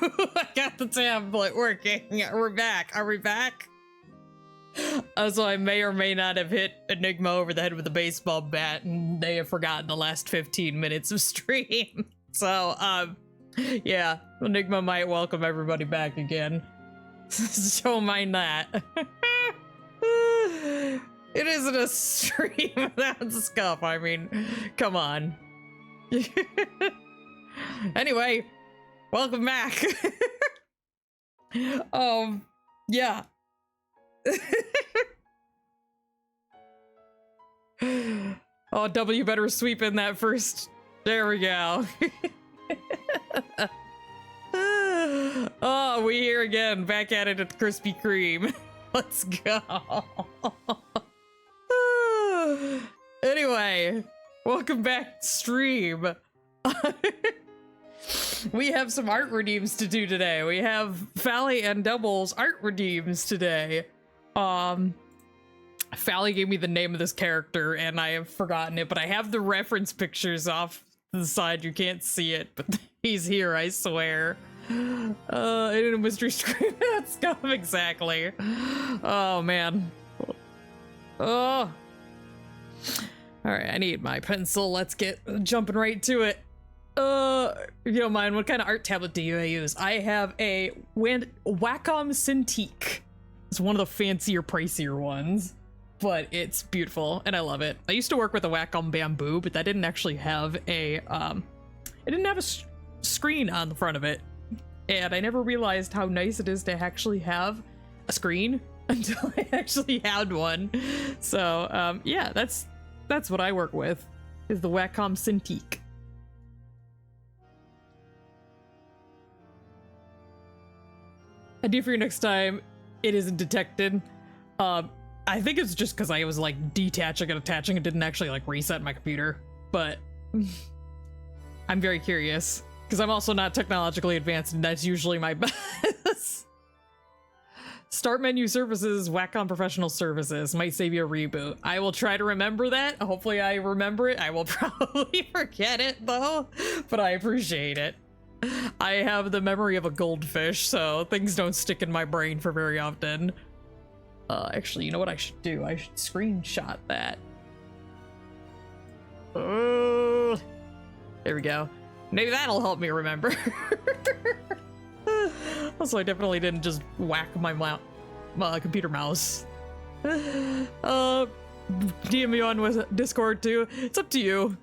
I got the tablet working. We're back. Are we back? So I may or may not have hit Enigma over the head with a baseball bat, and they have forgotten the last 15 minutes of stream. So, yeah, Enigma might welcome everybody back again. So mind that. It isn't a stream without scuff. I mean, come on. Anyway, welcome back. Yeah. Oh, W better sweep in that first. There we go. Oh, we here again, back at it at Krispy Kreme. Let's go. Anyway, welcome back to stream. We have some art redeems to do today. We have Fally and Doubles art redeems today. Fally gave me the name of this character and I have forgotten it, but I have the reference pictures off to the side. You can't see it, but he's here, I swear. In a mystery screen. That's come exactly. Oh man. Oh. Alright, I need my pencil. Let's get jumping right to it. If you don't mind, what kind of art tablet do you use? I have a Wacom Cintiq. It's one of the fancier, pricier ones, but it's beautiful and I love it. I used to work with a Wacom Bamboo, but that didn't actually have a, it didn't have a screen on the front of it. And I never realized how nice it is to actually have a screen until I actually had one. So, yeah, that's what I work with, is the Wacom Cintiq. Idea for you next time, it isn't detected. I think it's just because I was like detaching and attaching and didn't actually like reset my computer, but I'm very curious because I'm also not technologically advanced and that's usually my best. Start menu services, Wacom professional services might save you a reboot. I will try to remember that. Hopefully I remember it. I will probably forget it though, but I appreciate it. I have the memory of a goldfish, so things don't stick in my brain for very often. Actually, you know what I should do? I should screenshot that. Oh, there we go. Maybe that'll help me remember. Also, I definitely didn't just whack my computer mouse. DM me on with Discord too. It's up to you.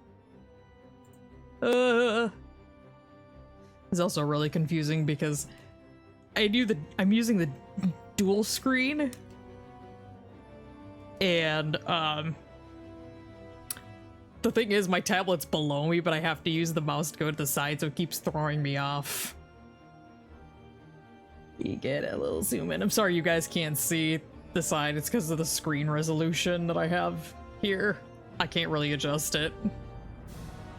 It's also really confusing because I'm using the dual screen, and the thing is my tablet's below me, but I have to use the mouse to go to the side, so it keeps throwing me off. You get a little zoom in. I'm sorry you guys can't see the side. It's because of the screen resolution that I have here. I can't really adjust it.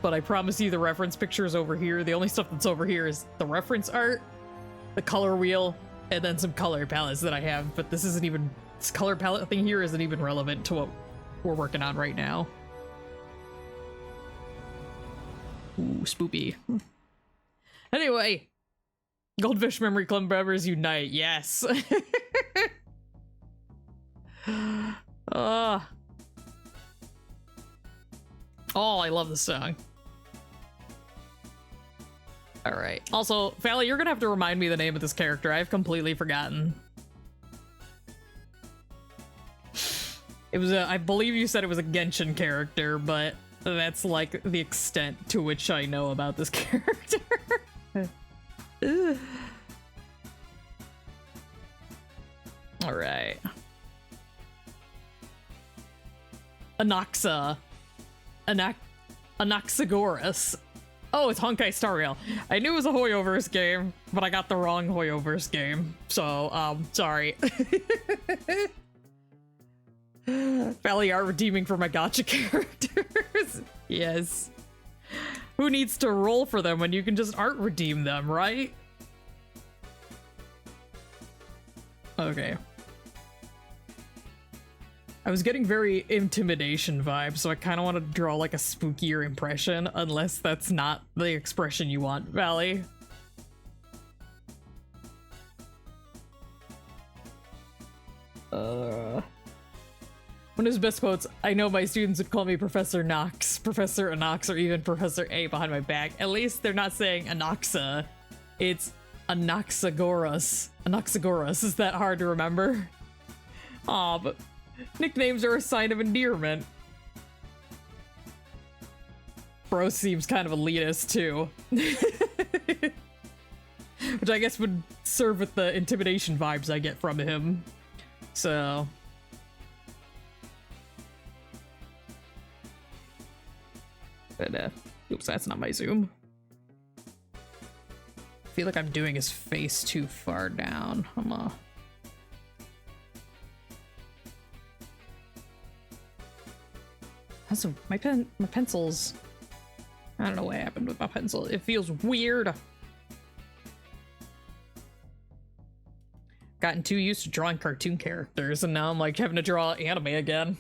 But I promise you the reference picture is over here. The only stuff that's over here is the reference art, the color wheel, and then some color palettes that I have. But this color palette thing here isn't even relevant to what we're working on right now. Ooh, spoopy. Anyway, Goldfish Memory Club members unite. Yes. Oh, I love this song. All right. Also, Fally, you're gonna have to remind me the name of this character. I've completely forgotten. It was I believe you said it was a Genshin character, but that's like the extent to which I know about this character. All right. Anaxa. Anaxagoras. Oh, it's Honkai Star Rail. I knew it was a Hoyoverse game, but I got the wrong Hoyoverse game. So, sorry. Fally art redeeming for my gacha characters. Yes. Who needs to roll for them when you can just art redeem them, right? Okay. I was getting very intimidation vibes, so I kind of want to draw like a spookier impression, unless that's not the expression you want, Fally. One of his best quotes, I know my students would call me Professor Knox, Professor Anox, or even Professor A behind my back. At least they're not saying Anoxa. It's Anaxagoras. Anaxagoras. Is that hard to remember? Aw, but nicknames are a sign of endearment. Bro seems kind of elitist, too. Which I guess would serve with the intimidation vibes I get from him. So... But, oops, that's not my zoom. I feel like I'm doing his face too far down. Also, my pencils. I don't know what happened with my pencil. It feels weird. Gotten too used to drawing cartoon characters, and now I'm like having to draw anime again.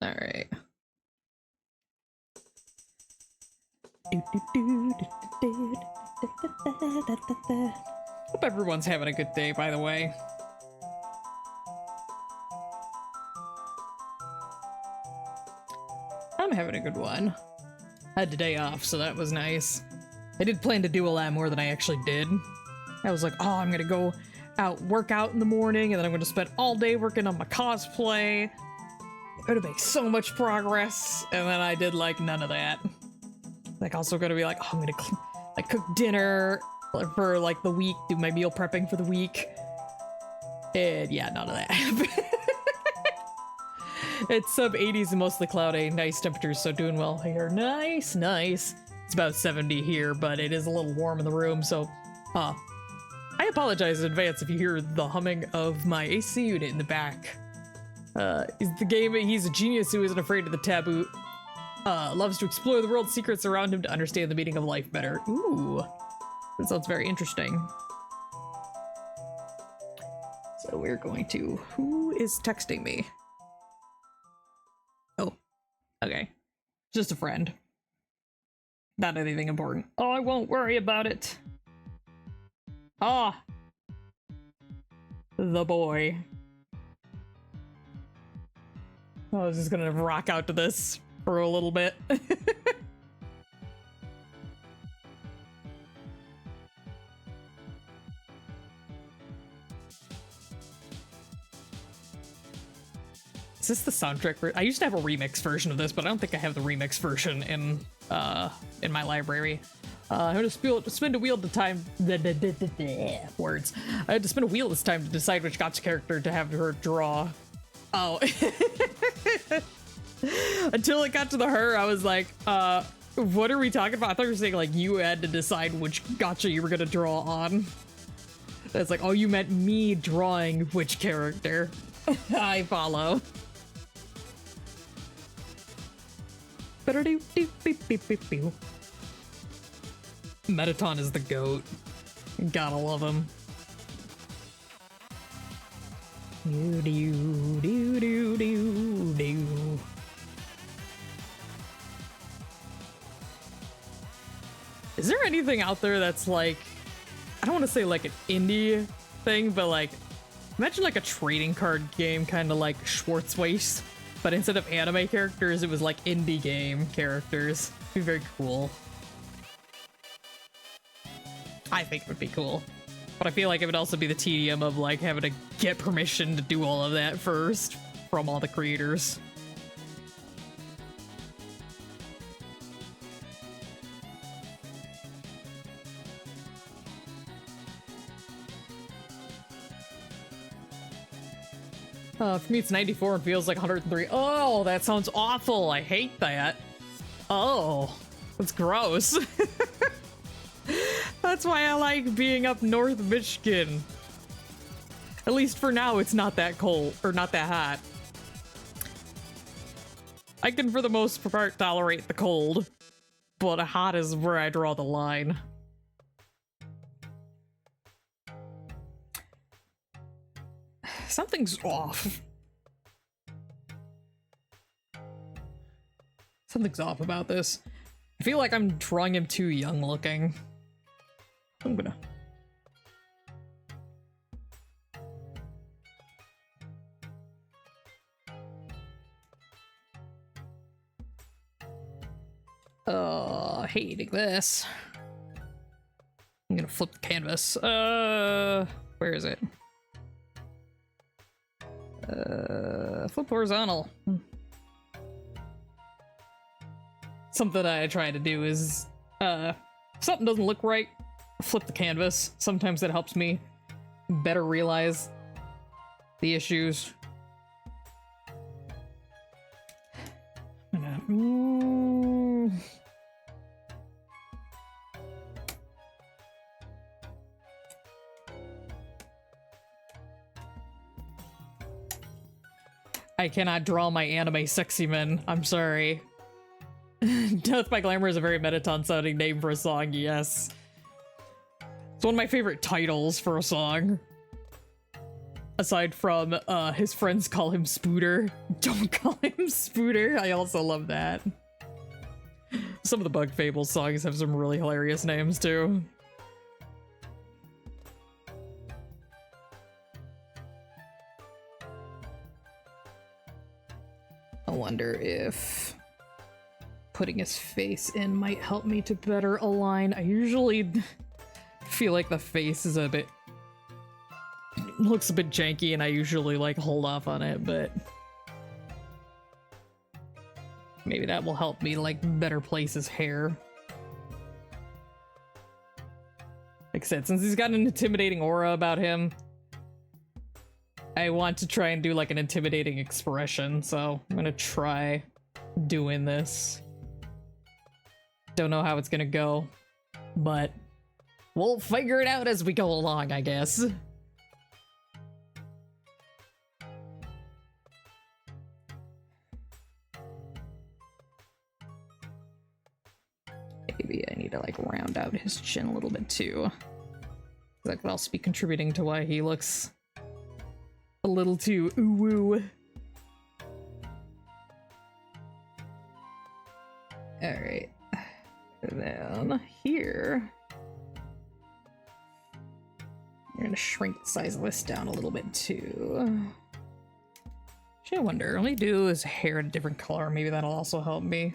All right. Hope everyone's having a good day, by the way. I'm having a good one. I had the day off, so that was nice. I did plan to do a lot more than I actually did. I was like, oh, I'm gonna go out, work out in the morning, and then I'm gonna spend all day working on my cosplay. I'm gonna make so much progress, and then I did like none of that. Like also gonna be like, oh, I'm gonna like cook dinner for like the week, do my meal prepping for the week. And yeah, none of that happened. It's sub 80s and mostly cloudy, nice temperatures, so doing well here. Nice, nice. It's about 70 here, but it is a little warm in the room, so I apologize in advance if you hear the humming of my AC unit in the back. Is the game, he's a genius who isn't afraid of the taboo. Loves to explore the world's secrets around him to understand the meaning of life better. Ooh, that sounds very interesting. So we're going to, who is texting me? Oh, okay. Just a friend. Not anything important. Oh, I won't worry about it. Ah. The boy. I was just gonna rock out to this for a little bit. Is this the soundtrack? I used to have a remix version of this, but I don't think I have the remix version in my library. I had to spin a wheel the time. Words. I had to spin a wheel this time to decide which gotcha character to have her draw. Oh. Until it got to the her, I was like, what are we talking about? I thought you were saying like you had to decide which gotcha you were gonna draw on. It's like, oh, you meant me drawing which character. I follow. Mettaton is the GOAT. Gotta love him. Is there anything out there that's like, I don't want to say like an indie thing, but like, imagine like a trading card game, kind of like Schwarzweiss, but instead of anime characters, it was like indie game characters. It'd be very cool. I think it would be cool. But I feel like it would also be the tedium of like having to get permission to do all of that first from all the creators. For me it's 94 and feels like 103. Oh, that sounds awful. I hate that. Oh, that's gross. That's why I like being up north Michigan. At least for now, it's not that cold, or not that hot. I can, for the most part, tolerate the cold, but hot is where I draw the line. Something's off. Something's off about this. I feel like I'm drawing him too young looking. I'm gonna... hating this. I'm gonna flip the canvas. Where is it? Flip horizontal. Something I try to do is, if something doesn't look right, flip the canvas. Sometimes that helps me better realize the issues. I cannot draw my anime sexy men. I'm sorry. Death by Glamour is a very Mettaton sounding name for a song, yes. It's one of my favorite titles for a song. Aside from, his friends call him Spooter. Don't call him Spooter. I also love that. Some of the Bug Fables songs have some really hilarious names, too. I wonder if putting his face in might help me to better align. I usually feel like the face is a bit... looks a bit janky, and I usually like hold off on it, but maybe that will help me like better place his hair. Like I said, since he's got an intimidating aura about him, I want to try and do like an intimidating expression, so I'm gonna try doing this. Don't know how it's gonna go, but we'll figure it out as we go along, I guess. Maybe I need to like round out his chin a little bit too. That could also be contributing to why he looks a little too ooh-woo. Alright. And then here, I'm gonna shrink the size of this down a little bit too. Actually, I wonder, let me do his hair in a different color. Maybe that'll also help me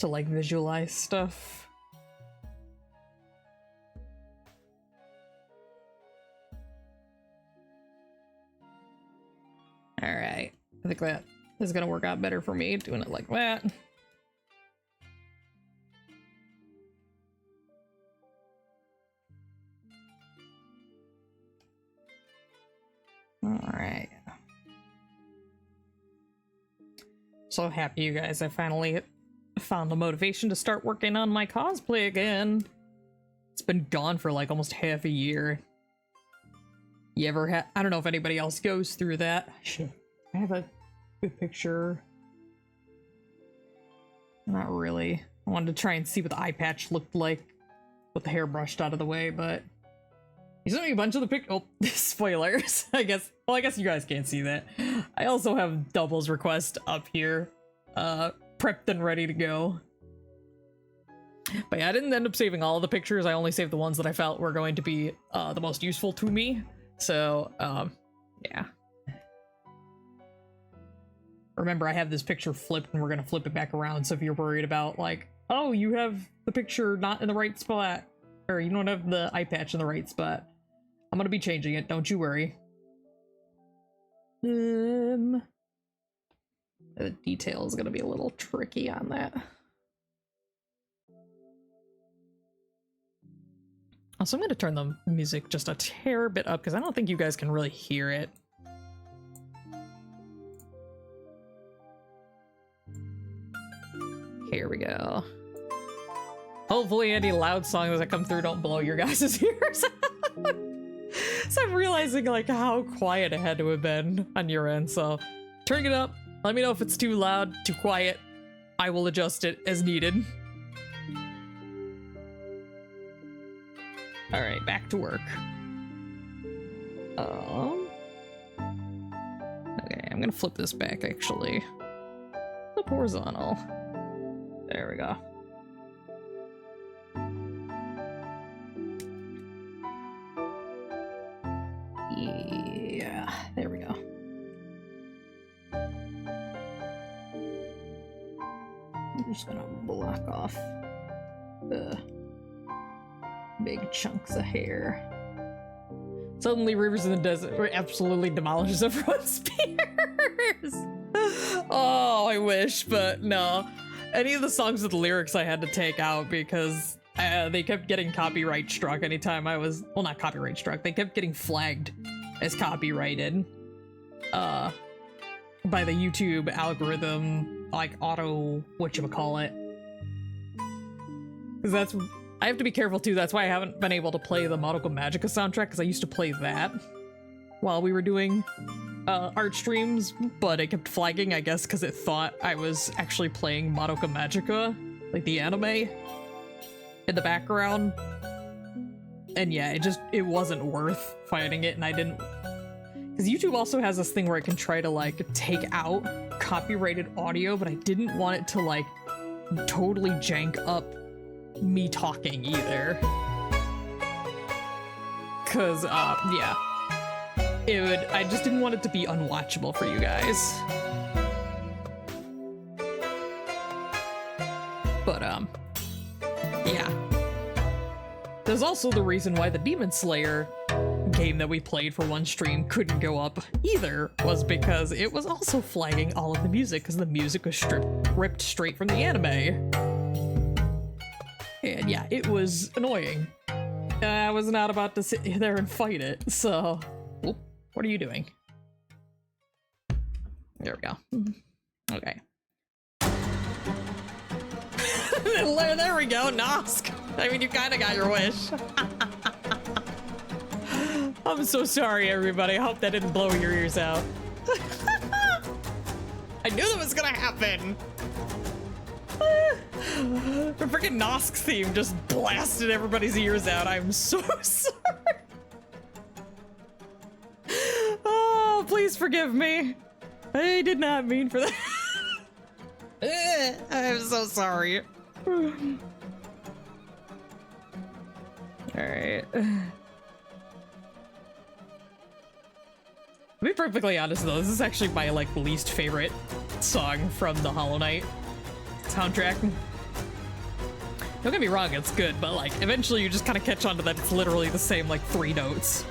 to like visualize stuff. Alright, I think that is gonna work out better for me doing it like that. Alright. So happy you guys, I finally found the motivation to start working on my cosplay again. It's been gone for like almost half a year. You ever I don't know if anybody else goes through that. I have a good picture. Not really. I wanted to try and see what the eye patch looked like with the hair brushed out of the way, but he sent me a bunch of the oh, spoilers, I guess. Well, I guess you guys can't see that. I also have Double's request up here, prepped and ready to go. But yeah, I didn't end up saving all of the pictures. I only saved the ones that I felt were going to be the most useful to me. So, yeah. Remember, I have this picture flipped and we're gonna flip it back around, so if you're worried about, like, oh, you have the picture not in the right spot, or you don't have the eye patch in the right spot, I'm gonna be changing it, don't you worry. The detail is gonna be a little tricky on that. Also, I'm gonna turn the music just a tear bit up because I don't think you guys can really hear it. Here we go. Hopefully any loud songs that come through don't blow your guys' ears. So I'm realizing like how quiet it had to have been on your end, so turn it up. Let me know if it's too loud, too quiet. I will adjust it as needed. Alright, back to work. Okay, I'm gonna flip this back actually. Flip horizontal. There we go. I'm just gonna block off the big chunks of hair. Suddenly, Rivers in the Desert absolutely demolishes everyone's spears. Oh, I wish, but no. Any of the songs with lyrics I had to take out because they kept getting copyright struck anytime I was, well, not copyright struck, they kept getting flagged as copyrighted by the YouTube algorithm, like auto, whatchamacallit. Because that's, I have to be careful too, that's why I haven't been able to play the Madoka Magica soundtrack, because I used to play that while we were doing art streams, but it kept flagging, I guess, because it thought I was actually playing Madoka Magica, like the anime, in the background. And yeah, it wasn't worth fighting it, and I didn't, because YouTube also has this thing where it can try to like take out copyrighted audio, but I didn't want it to like totally jank up me talking either. Cause yeah, it would, I just didn't want it to be unwatchable for you guys. But yeah. There's also the reason why the Demon Slayer game that we played for one stream couldn't go up either, was because it was also flagging all of the music, because the music was ripped straight from the anime. And yeah, it was annoying. I was not about to sit there and fight it, so... Oop, what are you doing? There we go. Okay. There we go, Nosk! I mean, you kinda got your wish. I'm so sorry, everybody. I hope that didn't blow your ears out. I knew that was gonna happen! The freaking Nosk theme just blasted everybody's ears out. I'm so sorry. Oh, please forgive me. I did not mean for that. I'm so sorry. Alright. To be perfectly honest though, this is actually my like least favorite song from the Hollow Knight soundtrack. Don't get me wrong, it's good, but like eventually you just kind of catch on to that it's literally the same like 3 notes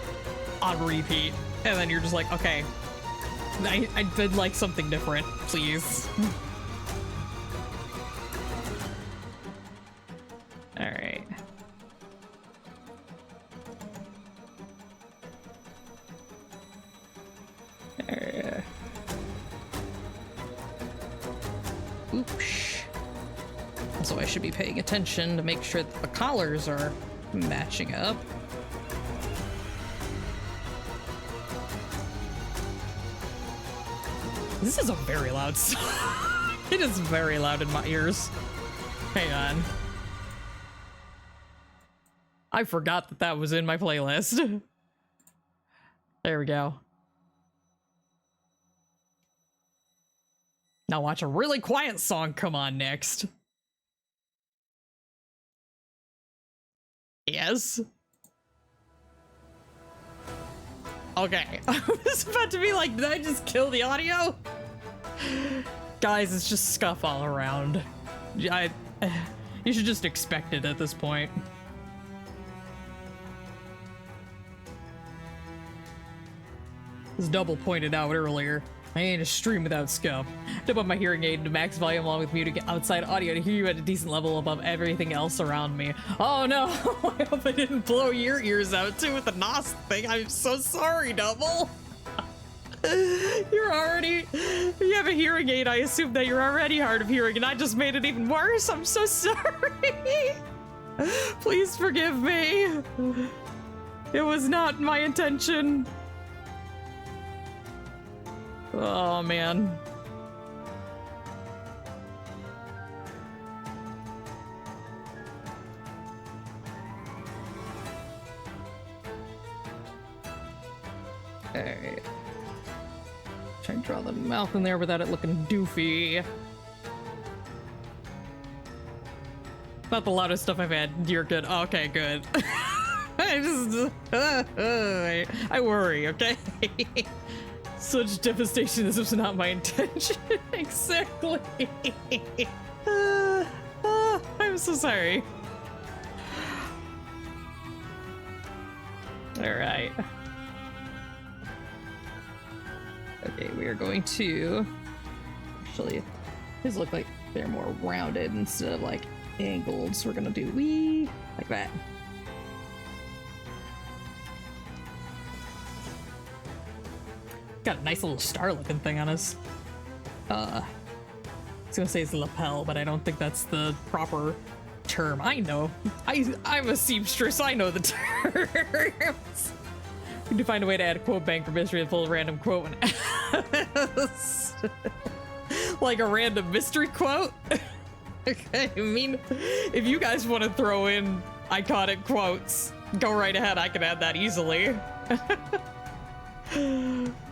on repeat, and then you're just like, okay, I did like something different, please. All right. Oops. So I should be paying attention to make sure that the collars are matching up. This is a very loud song. It is very loud in my ears. Hang on. I forgot that that was in my playlist. There we go. Now watch a really quiet song come on next. Yes. Okay. I was about to be like, did I just kill the audio? Guys, it's just scuff all around. You should just expect it at this point. As Double pointed out earlier, I ain't a stream without scope. Dip up my hearing aid to max volume along with muted outside audio to hear you at a decent level above everything else around me. Oh no, I hope I didn't blow your ears out too with the NOS thing. I'm so sorry, Double. You have a hearing aid. I assume that you're already hard of hearing and I just made it even worse. I'm so sorry. Please forgive me. It was not my intention. Oh, man. Alright. Try and draw the mouth in there without it looking doofy. Not the loudest stuff I've had. You're good. Okay, good. I worry, okay? Such devastation, this was not my intention. Exactly. I'm so sorry. Alright. Okay, we are going to... Actually, these look like they're more rounded instead of like angled, so we're gonna do wee like that. Got a nice little star looking thing on his I was gonna say it's lapel, but I don't think that's the proper term. I know. I'm a seamstress, I know the terms. We need to find a way to add a quote bank for mystery and full random quote when asked. Like a random mystery quote? Okay, I mean, if you guys want to throw in iconic quotes, go right ahead, I can add that easily.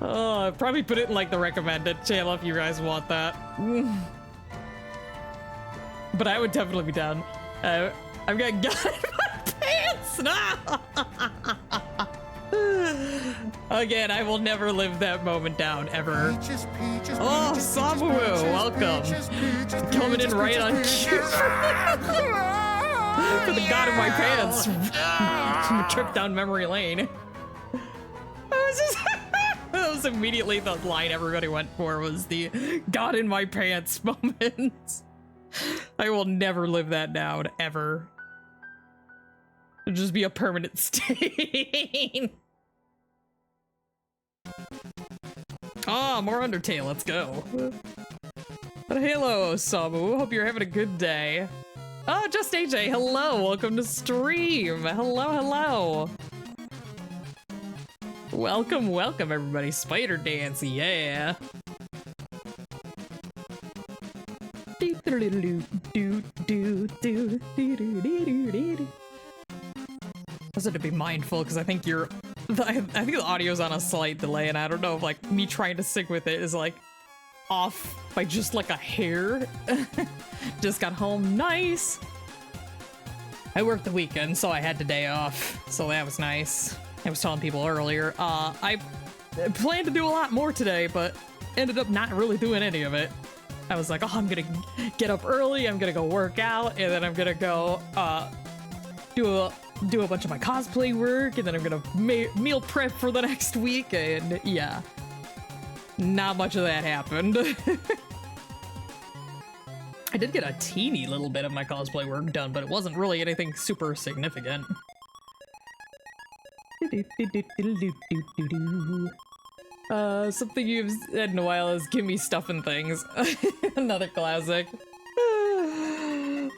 Oh, probably put it in like the recommended channel if you guys want that. But I would definitely be down. I've got gun in my pants now. Again, I will never live that moment down ever. Peaches, peaches, Oh, peaches, Samu, peaches, welcome. peaches, peaches, Coming in peaches, right on peaches, cue. peaches. For the god in my pants. From a trip down memory lane. That was immediately the line everybody went for, was the god in my pants moment. I will never live that down, ever. It'll just be a permanent stain. Ah, more Undertale, let's go. But hello, Samu, hope you're having a good day. Oh, just AJ, hello, welcome to stream. Hello, hello. Welcome, welcome everybody. Spider dance, yeah. Also to be mindful, because I think I think the audio's on a slight delay, and I don't know if like me trying to sync with it is like off by just like a hair. Just got home, nice. I worked the weekend, so I had the day off, so that was nice. I was telling people earlier, I planned to do a lot more today, but ended up not really doing any of it. I was like, oh, I'm gonna get up early, I'm gonna go work out, and then I'm gonna go do a bunch of my cosplay work, and then I'm gonna meal prep for the next week, and yeah. Not much of that happened. I did get a teeny little bit of my cosplay work done, but it wasn't really anything super significant. Something you've said in a while is give me stuff and things. Another classic. You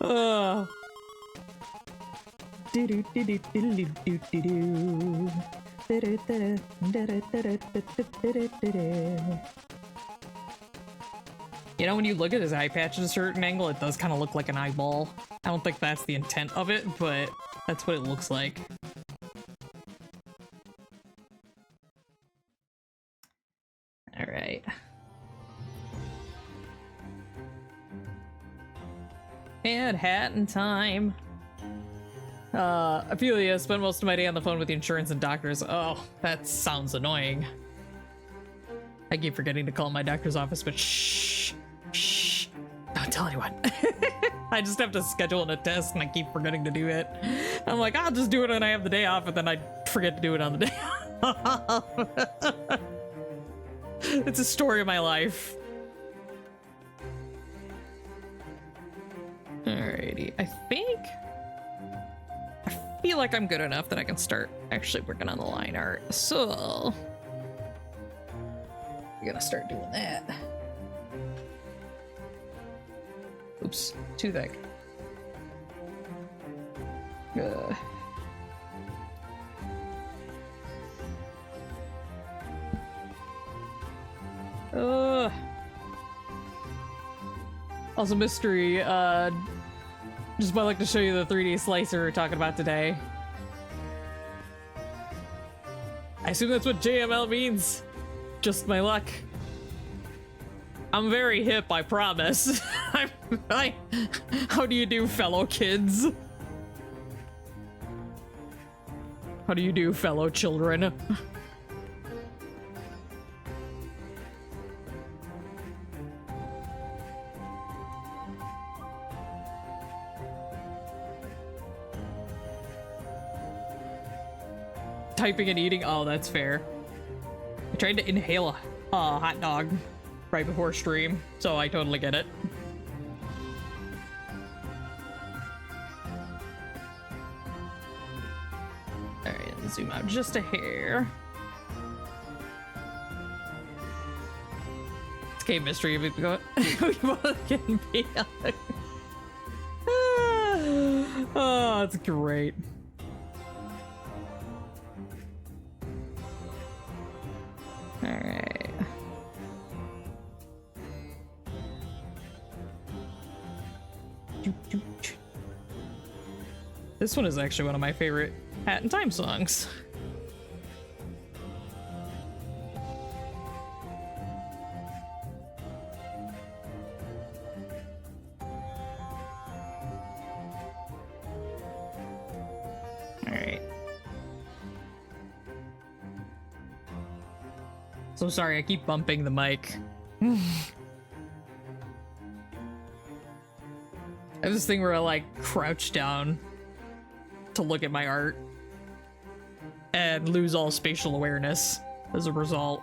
know, when you look at his eye patch at a certain angle, it does kind of look like an eyeball. I don't think that's the intent of it, but that's what it looks like. All right. And hat and time. Ophelia, spent most of my day on the phone with the insurance and doctors. Oh, that sounds annoying. I keep forgetting to call my doctor's office, but shh, shh, don't tell anyone. I just have to schedule in a test and I keep forgetting to do it. I'm like, I'll just do it when I have the day off, and then I forget to do it on the day off. It's a story of my life. Alrighty, I feel like I'm good enough that I can start actually working on the line art. So we're gonna start doing that. Oops, too thick. Also, mystery, just might like to show you the 3D slicer we're talking about today. I assume that's what JML means. Just my luck. I'm very hip, I promise. How do you do, fellow kids? How do you do, fellow children? typing and eating. Oh, that's fair. I tried to inhale a hot dog right before stream, so I totally get it. Alright, zoom out just a hair. It's K Mystery. We both can be on. Oh, that's great. Alright. This one is actually one of my favorite Hat in Time songs. Alright. So sorry, I keep bumping the mic. I have this thing where I like crouch down to look at my art and lose all spatial awareness as a result.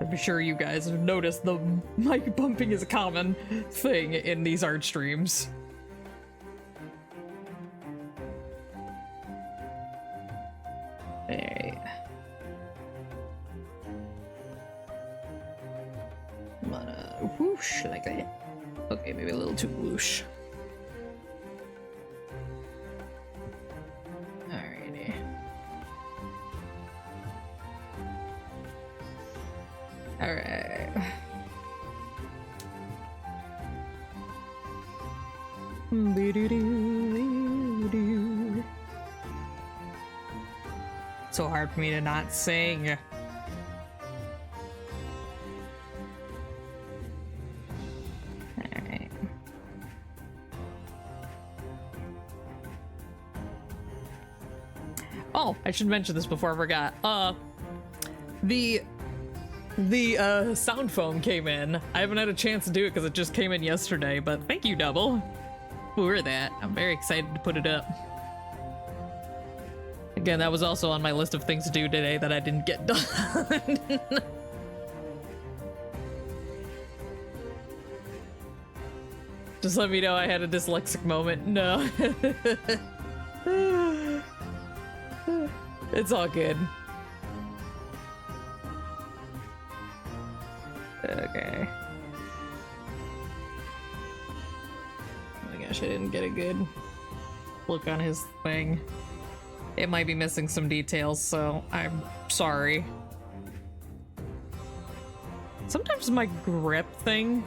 I'm sure you guys have noticed the mic bumping is a common thing in these art streams. Alright. I'm gonna whoosh like that. Okay, maybe a little too whoosh. Alrighty. Alright. So hard for me to not sing. Alright. Oh, I should mention this before I forgot. The sound foam came in. I haven't had a chance to do it because it just came in yesterday, but thank you, Double, for that. I'm very excited to put it up. Again, that was also on my list of things to do today that I didn't get done. Just let me know I had a dyslexic moment. No. It's all good. Okay. Oh my gosh, I didn't get a good look on his thing. It might be missing some details, so I'm sorry. Sometimes my grip thing,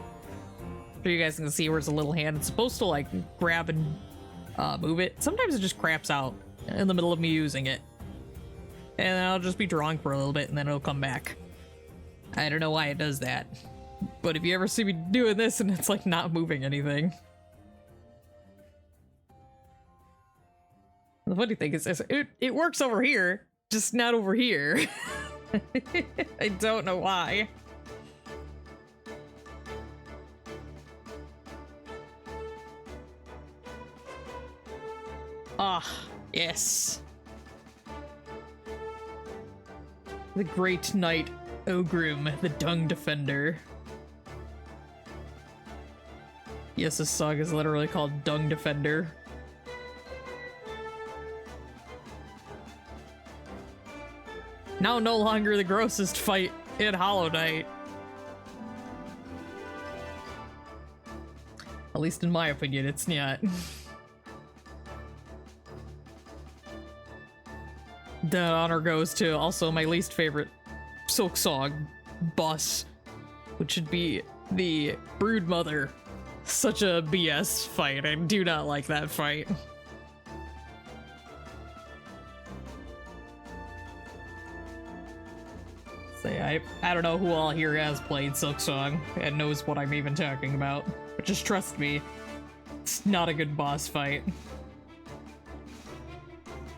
so you guys can see where it's a little hand, it's supposed to like grab and move it. Sometimes it just craps out in the middle of me using it. And then I'll just be drawing for a little bit and then it'll come back. I don't know why it does that. But if you ever see me doing this and it's like not moving anything. The funny thing is, it works over here, just not over here. I don't know why. Ah, yes. The Great Knight Ogrim, the Dung Defender. Yes, this song is literally called Dung Defender. Now no longer the grossest fight in Hollow Knight. At least in my opinion, it's not. That honor goes to also my least favorite Silksong boss, which would be the Broodmother. Such a BS fight. I do not like that fight. Say, I don't know who all here has played Silksong and knows what I'm even talking about, but just trust me, it's not a good boss fight.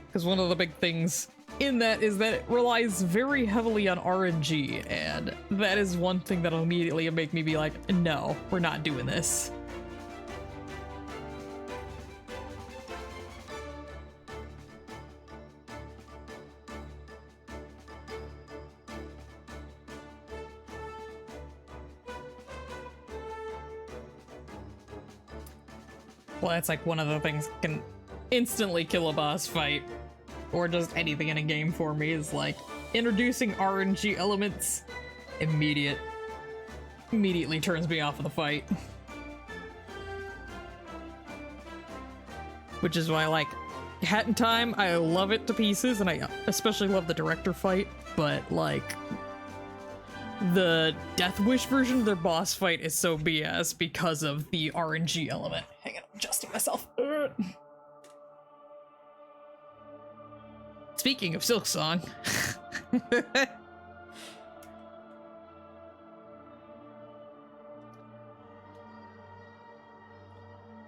Because one of the big things in that is that it relies very heavily on RNG, and that is one thing that'll immediately make me be like, no, we're not doing this. Well, that's like one of the things that can instantly kill a boss fight, or just anything in a game for me, is like introducing RNG elements. Immediately turns me off of the fight. Which is why, like, Hat in Time, I love it to pieces, and I especially love the director fight, but like the Death Wish version of their boss fight is so BS because of the RNG element. Hang on, I'm adjusting myself. Speaking of Silksong.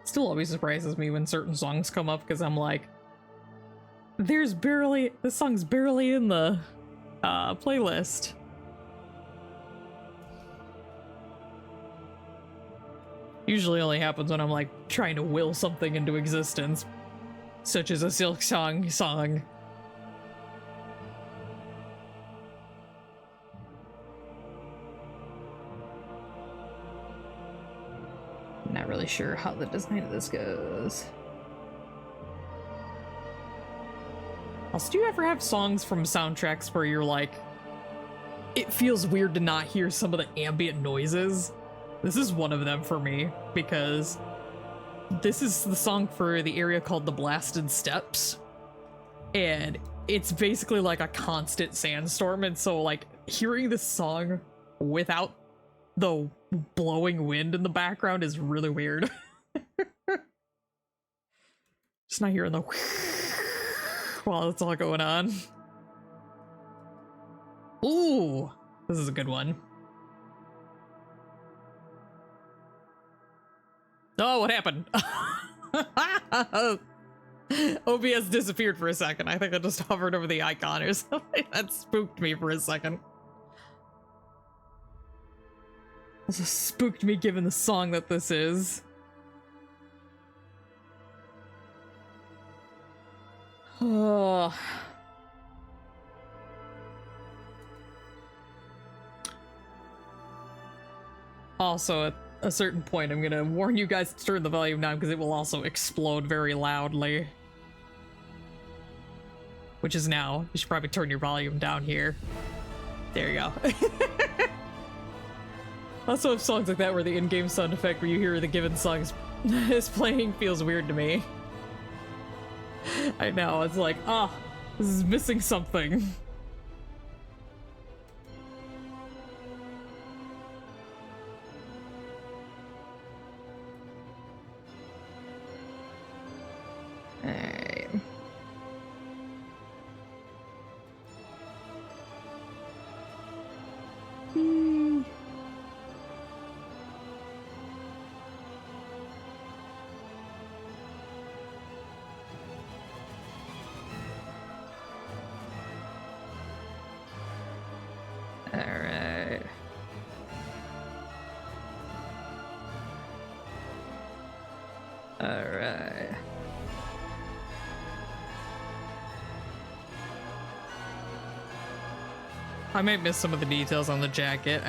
Still always surprises me when certain songs come up, because I'm like, this song's barely in the playlist. Usually only happens when I'm like trying to will something into existence, such as a Silksong song. Not really sure how the design of this goes. Also, do you ever have songs from soundtracks where you're like, it feels weird to not hear some of the ambient noises? This is one of them for me, because this is the song for the area called the Blasted Steppes, and it's basically like a constant sandstorm, and so like hearing this song without the blowing wind in the background is really weird. Just not hearing the while it's all going on. Ooh, this is a good one. Oh, what happened? OBS disappeared for a second. I think I just hovered over the icon or something. That spooked me for a second. Also spooked me given the song that this is. Oh. Also, at a certain point, I'm gonna warn you guys to turn the volume down because it will also explode very loudly. Which is now. You should probably turn your volume down here. There you go. Also, if songs like that where the in-game sound effect where you hear the given song is playing feels weird to me. I know, it's like, this is missing something. Alright. Alright. Alright. I might miss some of the details on the jacket.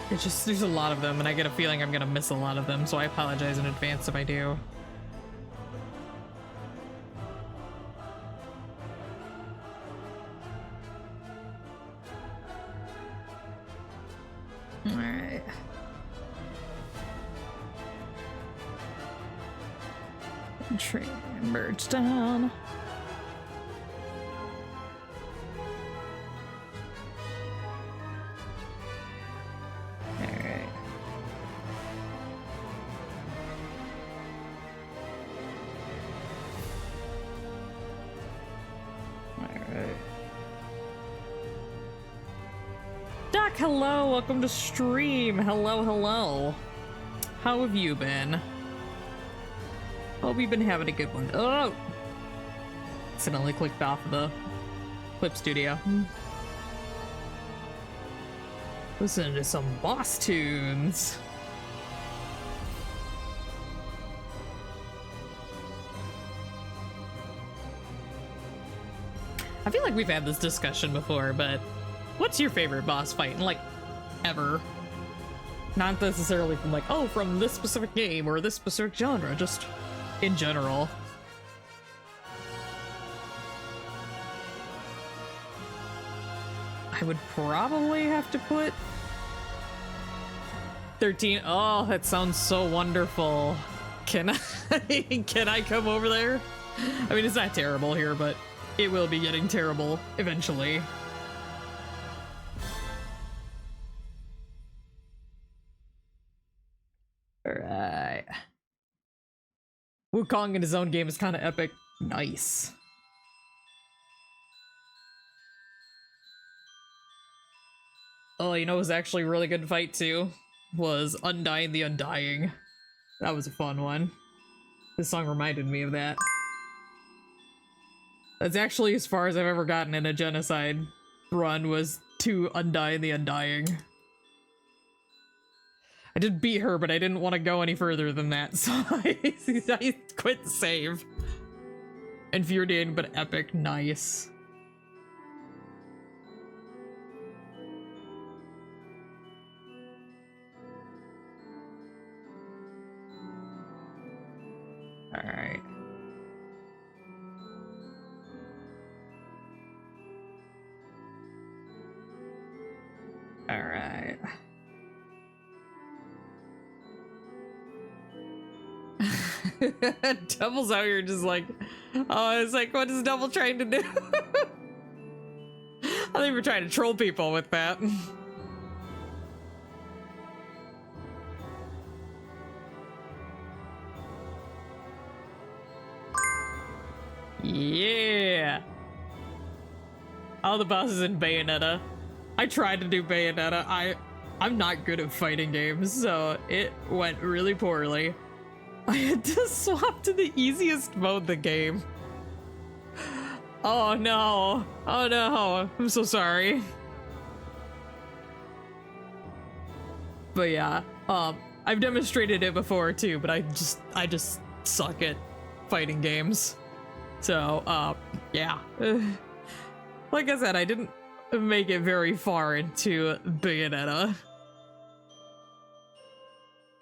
It's just, there's a lot of them, and I get a feeling I'm gonna miss a lot of them, so I apologize in advance if I do. Alright. Train merge down. Alright. Alright. Doc, hello, welcome to stream. Hello, hello. How have you been? Hope you've been having a good one. Oh! Accidentally clicked off of the Clip Studio. Listen to some boss tunes. I feel like we've had this discussion before, but what's your favorite boss fight? Like, ever? Not necessarily from like, oh, from this specific game or this specific genre, just in general. I would probably have to put 13. Oh, that sounds so wonderful. Can I come over there? I mean, it's not terrible here, but it will be getting terrible eventually. Alright. Wukong in his own game is kind of epic. Nice. Oh, you know what was actually a really good fight too? Was Undying the Undying. That was a fun one. This song reminded me of that. That's actually as far as I've ever gotten in a genocide run, was to Undying the Undying. I did beat her, but I didn't want to go any further than that, so I quit the save. Infuriating but epic, nice. Alright. Alright. Double's out here just like, oh, it's like, what is Double trying to do? I think we're trying to troll people with that. Yeah. All the bosses in Bayonetta. I tried to do Bayonetta. I'm not good at fighting games, so it went really poorly. I had to swap to the easiest mode in the game. Oh no. Oh no. I'm so sorry. But yeah, I've demonstrated it before too, but I just suck at fighting games. So, yeah. Like I said, I didn't make it very far into Bayonetta.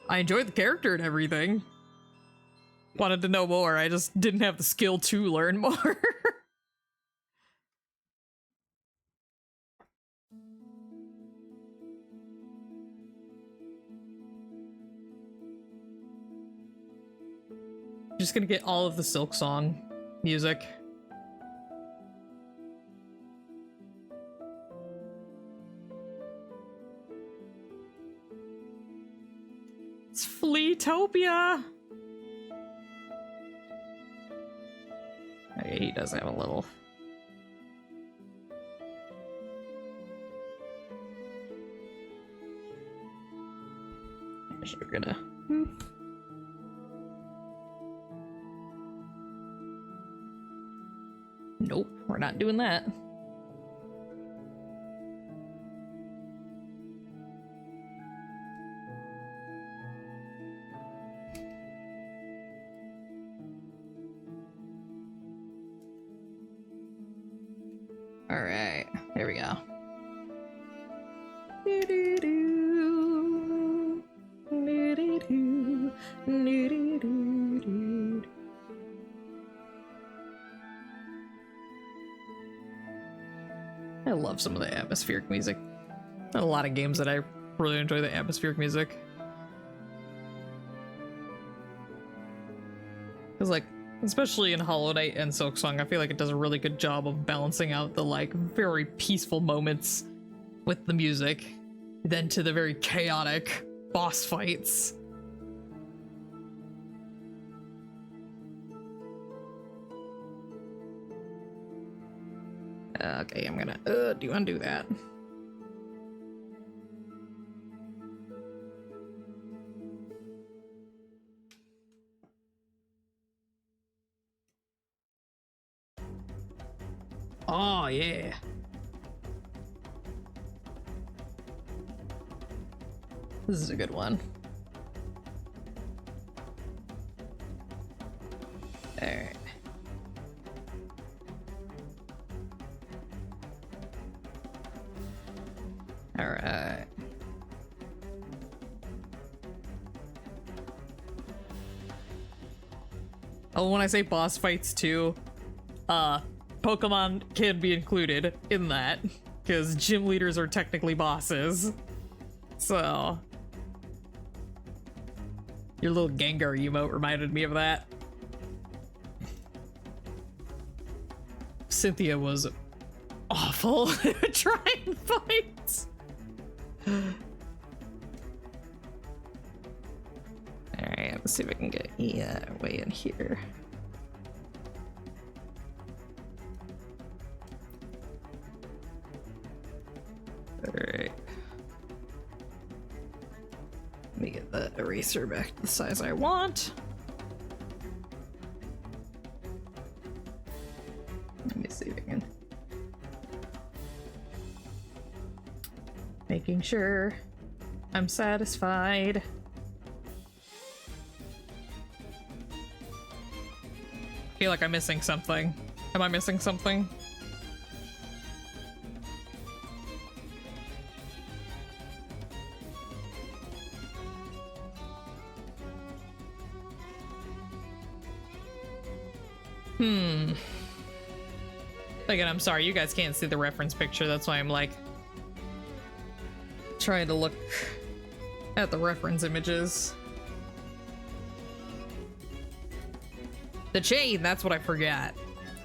I enjoyed the character and everything. Wanted to know more, I just didn't have the skill to learn more. Just gonna get all of the Silk Song music. It's Fleetopia! Okay, he does have a little. We're gonna. Nope, we're not doing that. All right, there we go. I love some of the atmospheric music. There are a lot of games that I really enjoy the atmospheric music. Because like, especially in Hollow Knight and Silksong, I feel like it does a really good job of balancing out the like very peaceful moments with the music, then to the very chaotic boss fights. Okay, I'm gonna do undo that. Oh yeah. This is a good one. All right. All right. Oh, when I say boss fights too, Pokemon can be included in that, because gym leaders are technically bosses. So, your little Gengar emote reminded me of that. Cynthia was awful at trying fights. Alright, let's see if I can get way in here. Alright. Let me get the eraser back to the size I want. Let me see if I can. Making sure I'm satisfied. I feel like I'm missing something. Am I missing something? Again, I'm sorry, you guys can't see the reference picture, that's why I'm like trying to look at the reference images. The chain, that's what I forgot.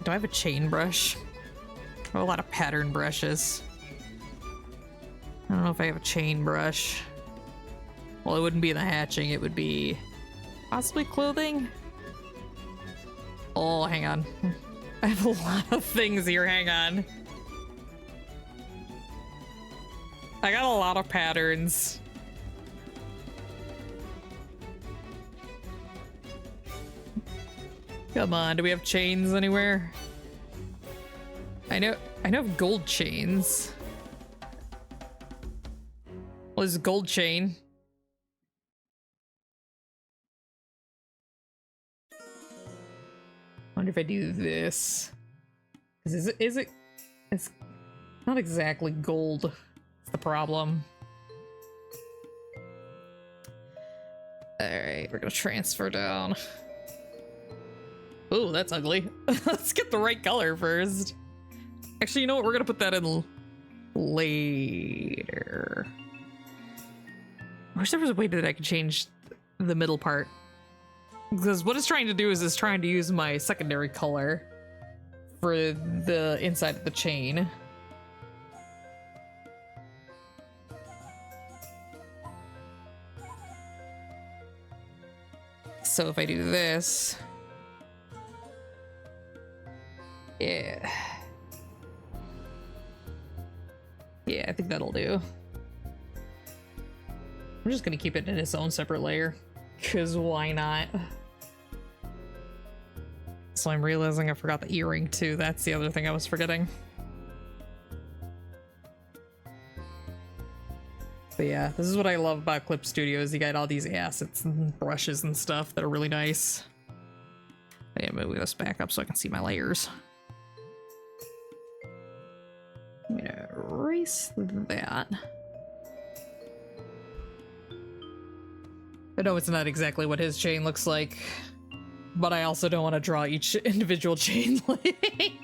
Do I have a chain brush? I have a lot of pattern brushes. I don't know if I have a chain brush. Well, it wouldn't be in the hatching, it would be possibly clothing. Oh, hang on. I have a lot of things here, hang on. I got a lot of patterns. Come on, do we have chains anywhere? I know of gold chains. Well, there's a gold chain. I wonder if I do this. Is it? It's not exactly gold. That's the problem. Alright, we're gonna transfer down. Oh, that's ugly. Let's get the right color first. Actually, you know what? We're gonna put that in later. I wish there was a way that I could change the middle part. Because what it's trying to do is it's trying to use my secondary color for the inside of the chain. So if I do this... Yeah. Yeah, I think that'll do. I'm just gonna keep it in its own separate layer. Because why not? So I'm realizing I forgot the earring too. That's the other thing I was forgetting. But yeah, this is what I love about Clip Studio is you got all these assets and brushes and stuff that are really nice. I'm gonna move this back up so I can see my layers. I'm gonna erase that. I know it's not exactly what his chain looks like, but I also don't want to draw each individual chain link,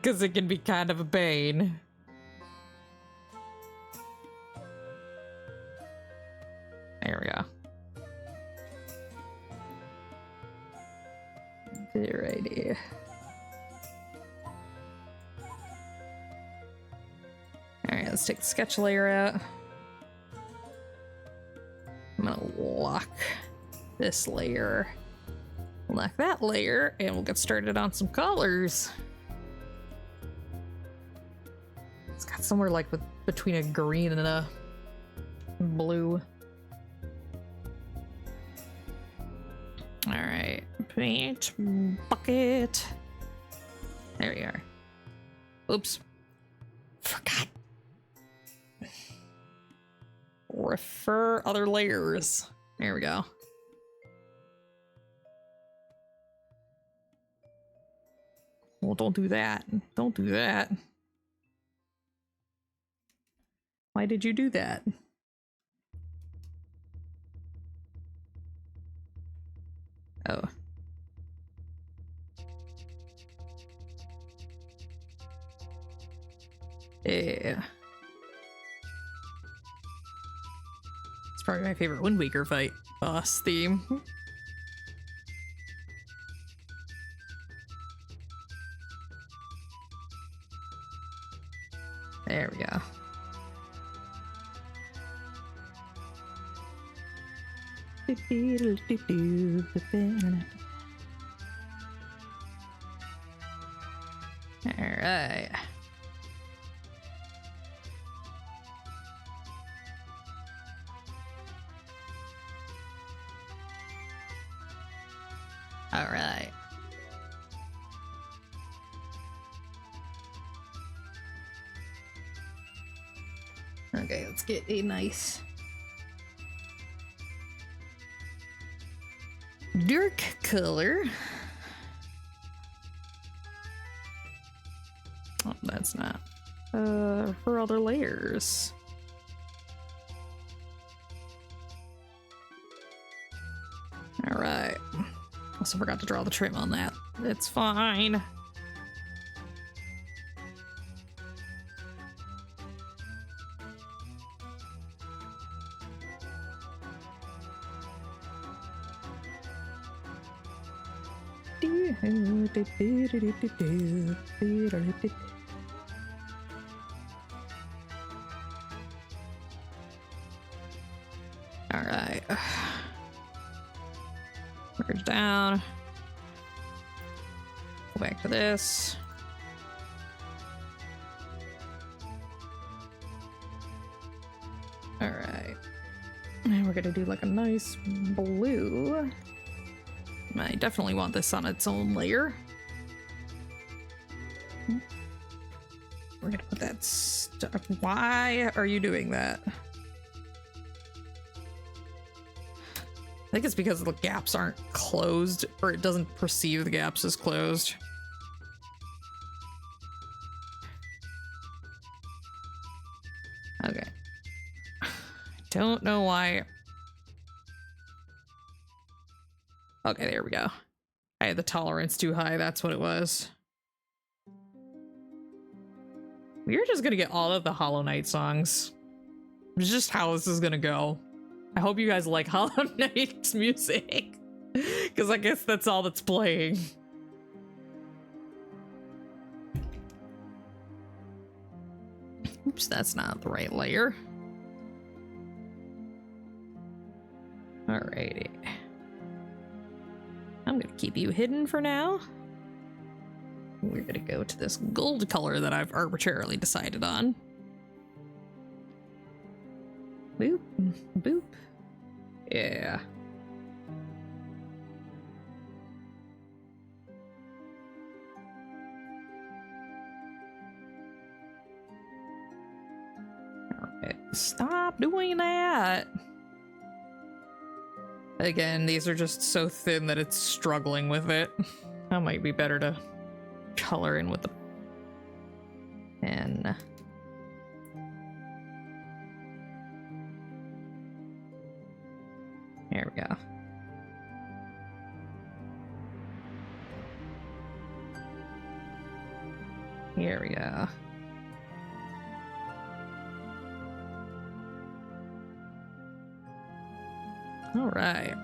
because it can be kind of a pain. There we go. Alrighty. Alright, let's take the sketch layer out. I'm gonna lock this layer, lock that layer, and we'll get started on some colors. It's got somewhere like between a green and a blue. All right, paint bucket. There we are. Oops, forgot. Refer other layers. There we go. Well, don't do that. Don't do that. Why did you do that? Oh, Yeah. It's probably my favorite Wind Waker fight boss theme. There we go. All right. All right. Okay, let's get a nice dark color. Oh, that's not. For other layers. All right. Also forgot to draw the trim on that. It's fine. All right. Merge down. Go back to this. All right. And we're gonna do like a nice blue. I definitely want this on its own layer. We're gonna put that stuff. Why are you doing that? I think it's because the gaps aren't closed, or it doesn't perceive the gaps as closed. Okay. Don't know why. Okay, there we go. I had the tolerance too high, that's what it was. We're just gonna get all of the Hollow Knight songs. It's just how this is gonna go. I hope you guys like Hollow Knight's music, because I guess that's all that's playing. Oops, that's not the right layer. Alrighty. I'm gonna keep you hidden for now. We're gonna go to this gold color that I've arbitrarily decided on. Boop, boop. Yeah. Alright, stop doing that. Again, these are just so thin that it's struggling with it. That might be better to color in with the pen. There we go. Here we go. All right.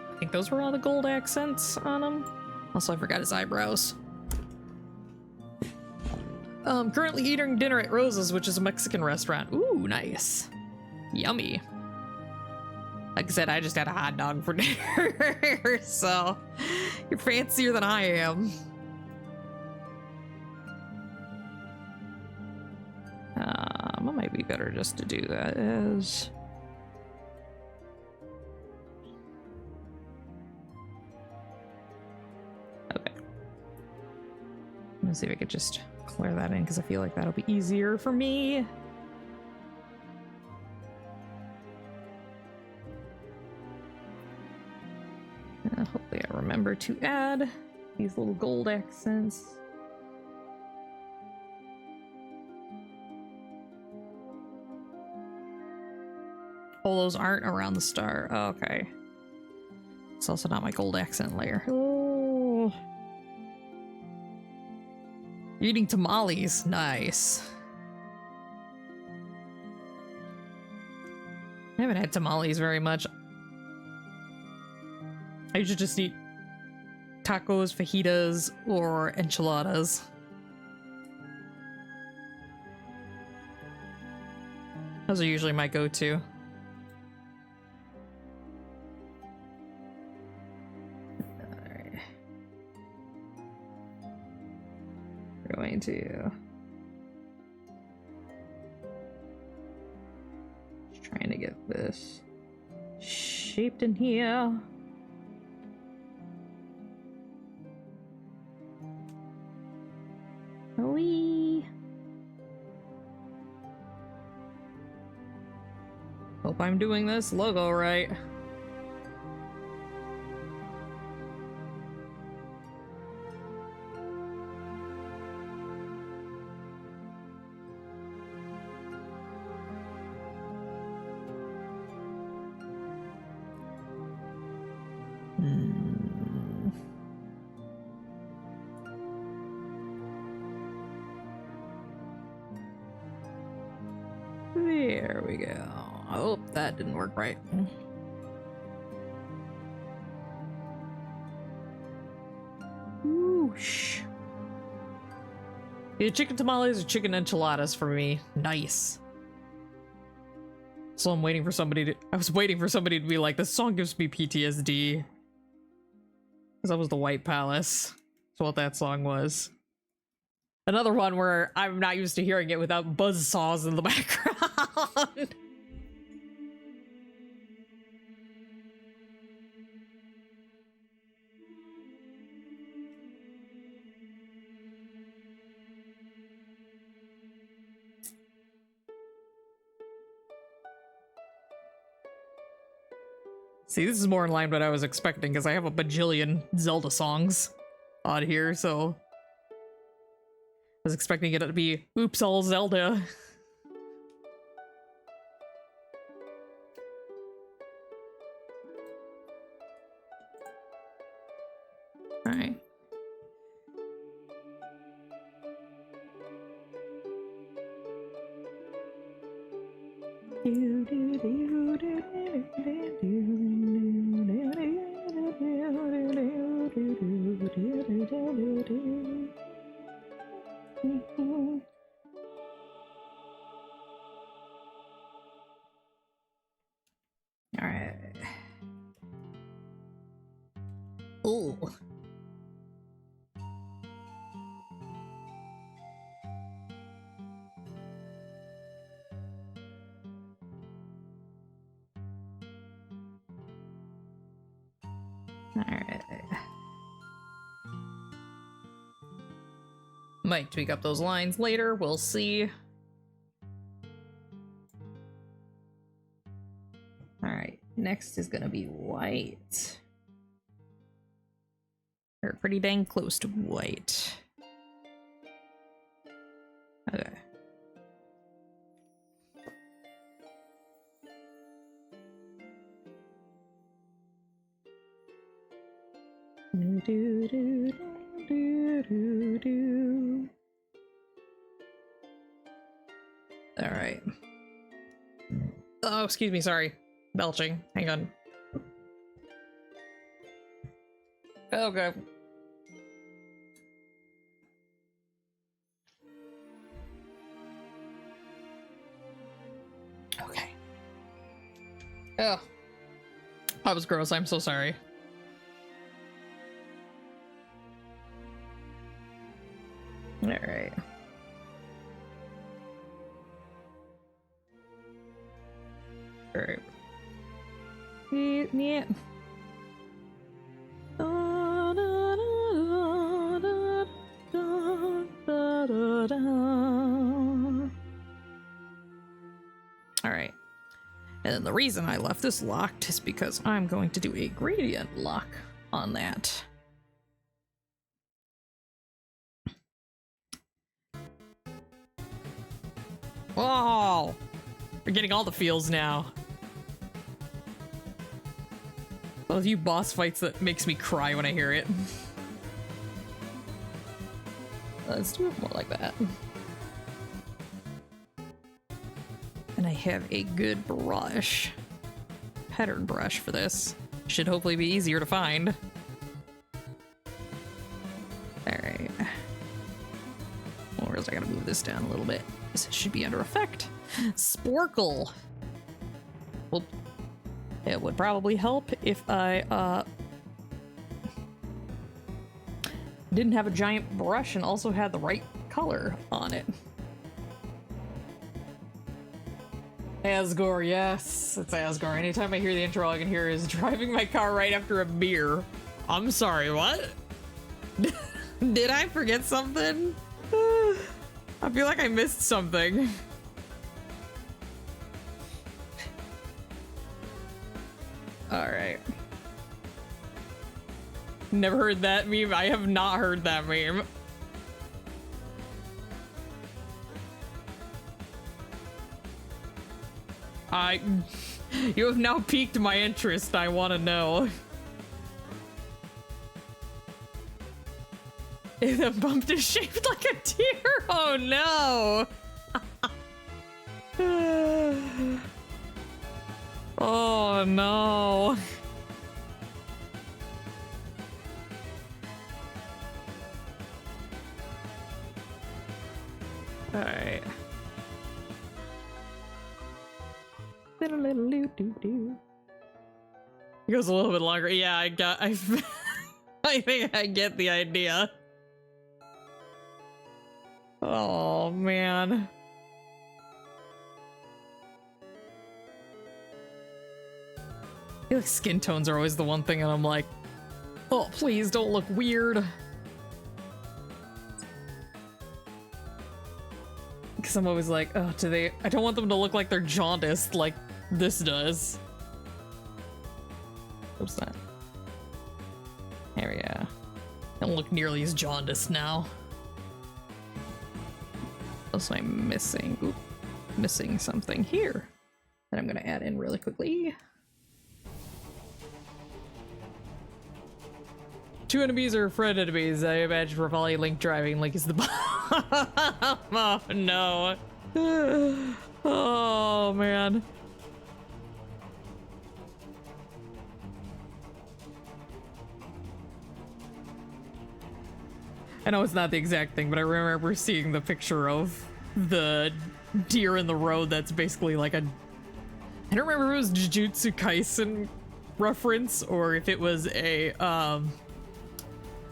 I think those were all the gold accents on him. Also, I forgot his eyebrows. Currently eating dinner at Rosa's, which is a Mexican restaurant. Ooh, nice. Yummy. Like I said, I just had a hot dog for dinner, so you're fancier than I am. It might be better just to do that as... Okay. Let's see if I could just clear that in, because I feel like that'll be easier for me. Hopefully I remember to add these little gold accents. Oh, those aren't around the star. Oh, okay. It's also not my gold accent layer. Oh. You're eating tamales. Nice. I haven't had tamales very much. I usually just eat tacos, fajitas, or enchiladas. Those are usually my go-to. Alright. We're going to... Just trying to get this shaped in here. Whee! Hope I'm doing this logo right. There we go. Oh, that didn't work right. Whoosh. Either chicken tamales or chicken enchiladas for me. Nice. So I'm waiting for somebody to... I was waiting for somebody to be like, this song gives me PTSD. Because that was the White Palace. That's what that song was. Another one where I'm not used to hearing it without buzzsaws in the background. See, this is more in line with what I was expecting, because I have a bajillion Zelda songs on here, so... I was expecting it to be Oops All Zelda. Alright. Alright. Ooh. Alright. Might tweak up those lines later, we'll see. Alright, next is gonna be white. We're pretty dang close to white. Okay. All right. Oh, excuse me, sorry. Belching. Hang on. Okay. Okay. Oh. That was gross. I'm so sorry. All right. All right. Yeah. All right. And then the reason I left this locked is because I'm going to do a gradient lock on that. Oh, we're getting all the feels now. Those few boss fights that makes me cry when I hear it. Let's do it more like that. And I have a good brush. Pattern brush for this. Should hopefully be easier to find. Alright. Or else I gotta move this down a little bit. This should be under effect. Sporkle! Well, it would probably help if I, didn't have a giant brush and also had the right color on it. Asgore, yes, it's Asgore. Anytime I hear the intro, all I can hear is driving my car right after a beer. I'm sorry, what? Did I forget something? I feel like I missed something. Alright. Never heard that meme. I have not heard that meme. You have now piqued my interest. I want to know. If the bump is shaped like a deer. Oh no. Oh no. All right. It goes a little bit longer. Yeah, I think I get the idea. Oh man. I feel like skin tones are always the one thing, and I'm like, oh, please don't look weird. Because I'm always like, oh, I don't want them to look like they're jaundiced like this does. What's that? There we go. Don't look nearly as jaundiced now. Also, I'm missing, missing something here that I'm gonna add in really quickly. 2 enemies or friend enemies. I imagine for volley Link driving. Link is the bomb. Oh no. Oh man. I know it's not the exact thing, but I remember seeing the picture of the deer in the road that's basically like a... I don't remember if it was Jujutsu Kaisen reference or if it was a,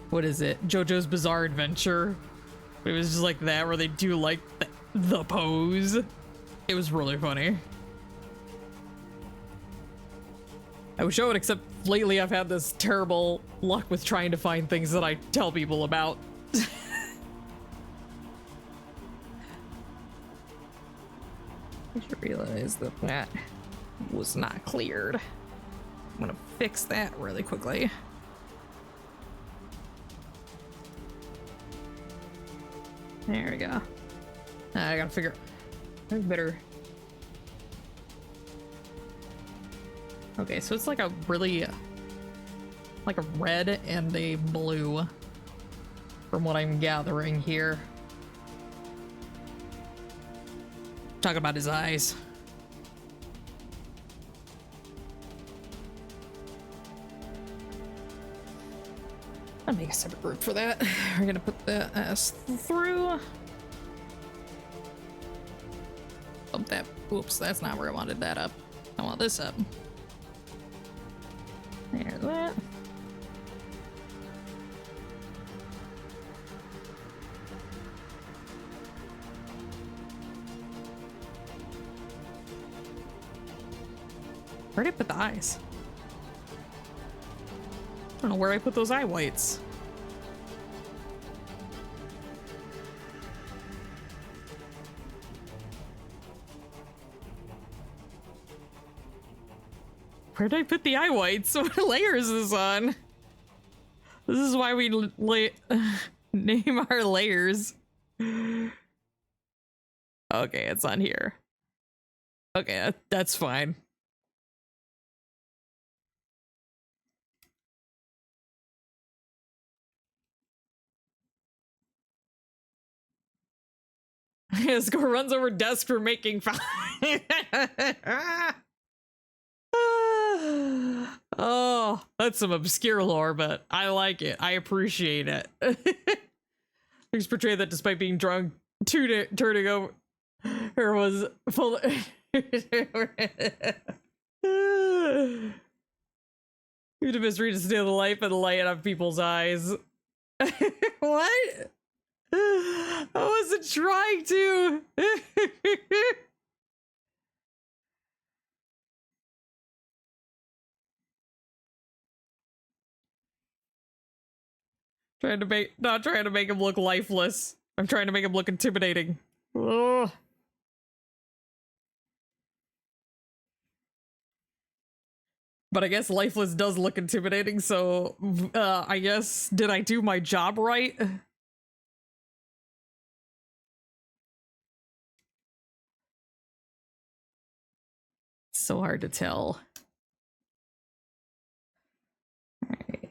what is it? JoJo's Bizarre Adventure. It was just like that, where they do like the pose. It was really funny. I wish I would, except lately I've had this terrible luck with trying to find things that I tell people about. I should realize that that was not cleared. I'm gonna fix that really quickly. There we go. I gotta figure. I better. Okay, so it's like a really, like a red and a blue, from what I'm gathering here. Talking about his eyes. I'll make a separate group for that. We're gonna put the S through. Bump that. Oops, that's not where I wanted that up. I want this up. There's that. Where did I put the eyes? I don't know where I put those eye whites. Where did I put the eye whites? What layer is this on? This is why we name our layers. Okay, it's on here. Okay, that's fine. Score runs over desk for making fun. Oh, that's some obscure lore, but I like it. I appreciate it. He's portrayed that despite being drunk, turning over her was full. You'd have mystery to steal the life and light out of people's eyes. What? I wasn't trying to. Not trying to make him look lifeless. I'm trying to make him look intimidating. Ugh. But I guess lifeless does look intimidating, so I guess, did I do my job right? So hard to tell. Alright.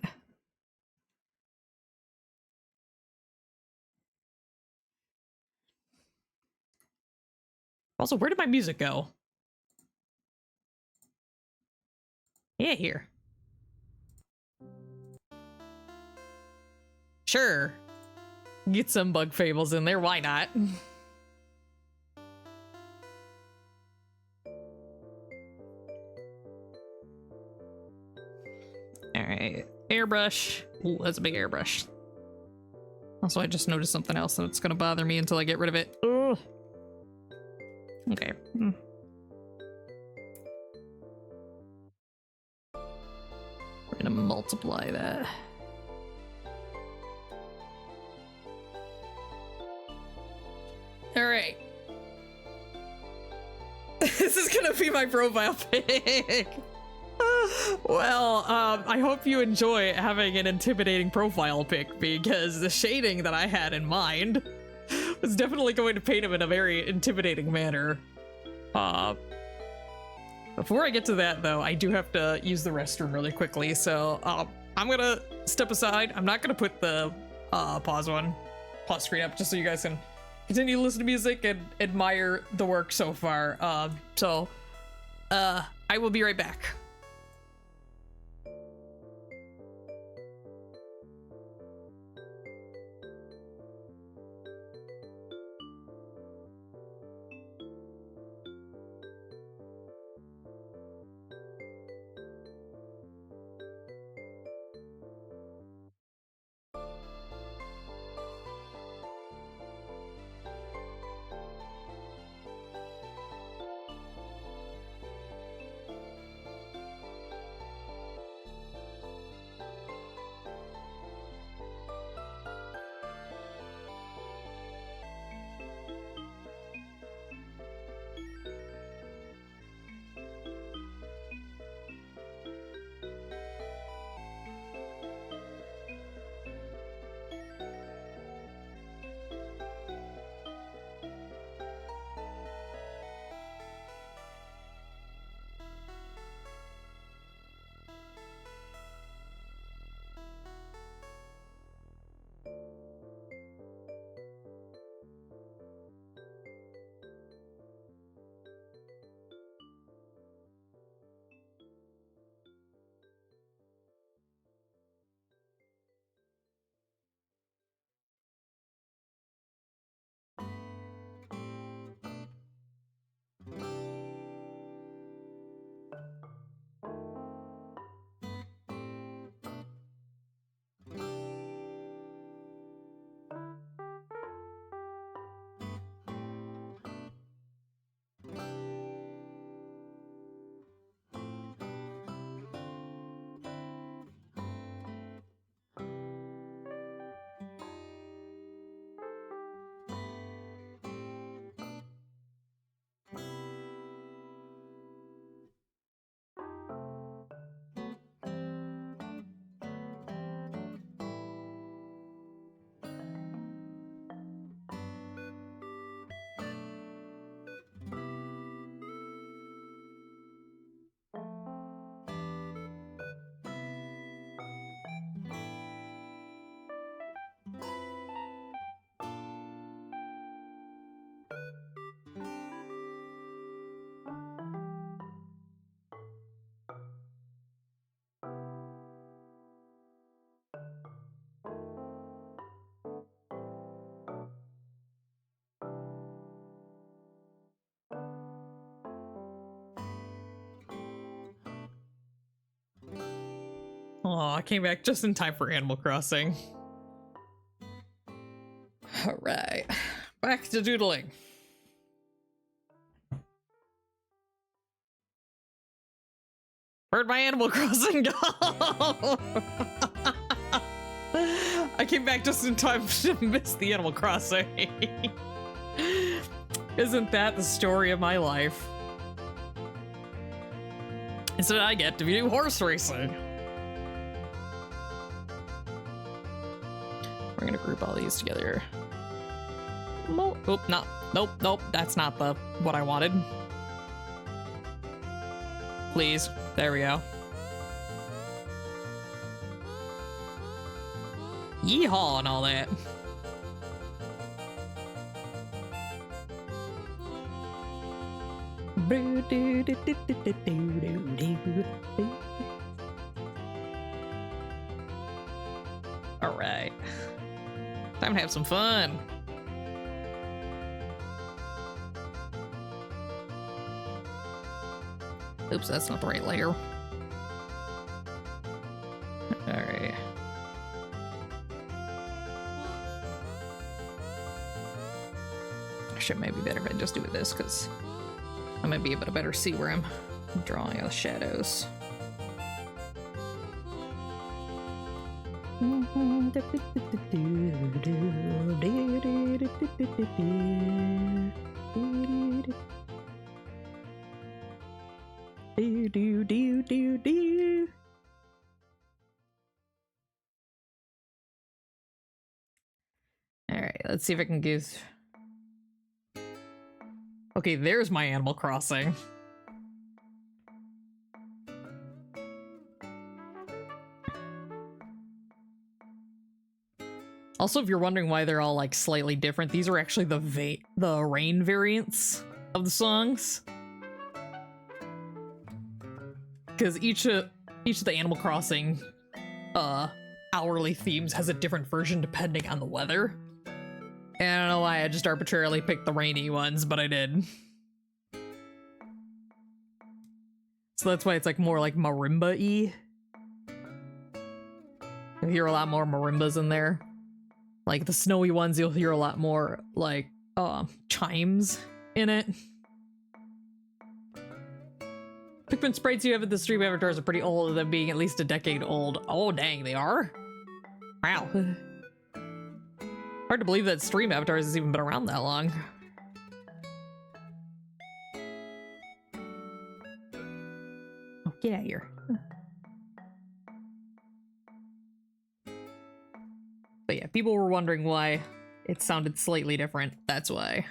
Also, where did my music go? Yeah, here. Sure. Get some bug fables in there, why not? Alright. Airbrush. Ooh, that's a big airbrush. Also, I just noticed something else that's gonna bother me until I get rid of it. Ugh. Okay. We're gonna multiply that. Alright. This is gonna be my profile pic. Well, I hope you enjoy having an intimidating profile pic, because the shading that I had in mind was definitely going to paint him in a very intimidating manner. Before I get to that, though, I do have to use the restroom really quickly, so I'm gonna step aside. I'm not gonna put the pause screen up, just so you guys can continue to listen to music and admire the work so far. I will be right back. Oh, I came back just in time for Animal Crossing. Alright, back to doodling. Where'd my Animal Crossing go? I came back just in time to miss the Animal Crossing. Isn't that the story of my life? Instead, I get to do horse racing. We're gonna group all these together. Oop, no, nope, that's not the what I wanted. Please, there we go. Yeehaw and all that. All right, time to have some fun. Oops, that's not the right layer. All right. Shit, might be better if I just do this, because I might be able to better see where I'm drawing the shadows. Alright, let's see if I can give... Okay, there's my Animal Crossing. Also, if you're wondering why they're all like slightly different, these are actually the rain variants of the songs. Because each of the Animal Crossing hourly themes has a different version depending on the weather. And I don't know why I just arbitrarily picked the rainy ones, but I did. So that's why it's like more like marimba-y. You'll hear a lot more marimbas in there. Like the snowy ones, you'll hear a lot more like chimes in it. Pikmin sprites you have at the stream avatars are pretty old, them being at least a decade old. Oh dang, they are? Wow. Hard to believe that stream avatars has even been around that long. Oh, get out of here. But yeah, people were wondering why it sounded slightly different. That's why.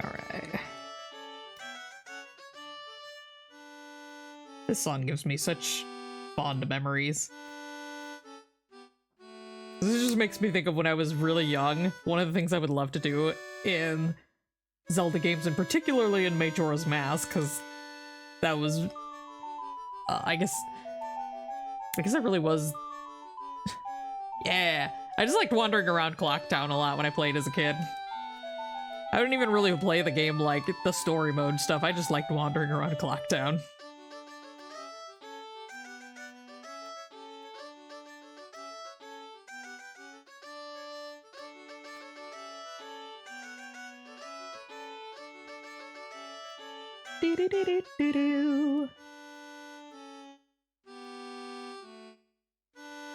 Alright. This song gives me such fond memories. This just makes me think of when I was really young. One of the things I would love to do in Zelda games, and particularly in Majora's Mask, because that was, I guess I really was. Yeah, I just liked wandering around Clocktown a lot when I played as a kid. I didn't even really play the game like the story mode stuff. I just liked wandering around Clocktown.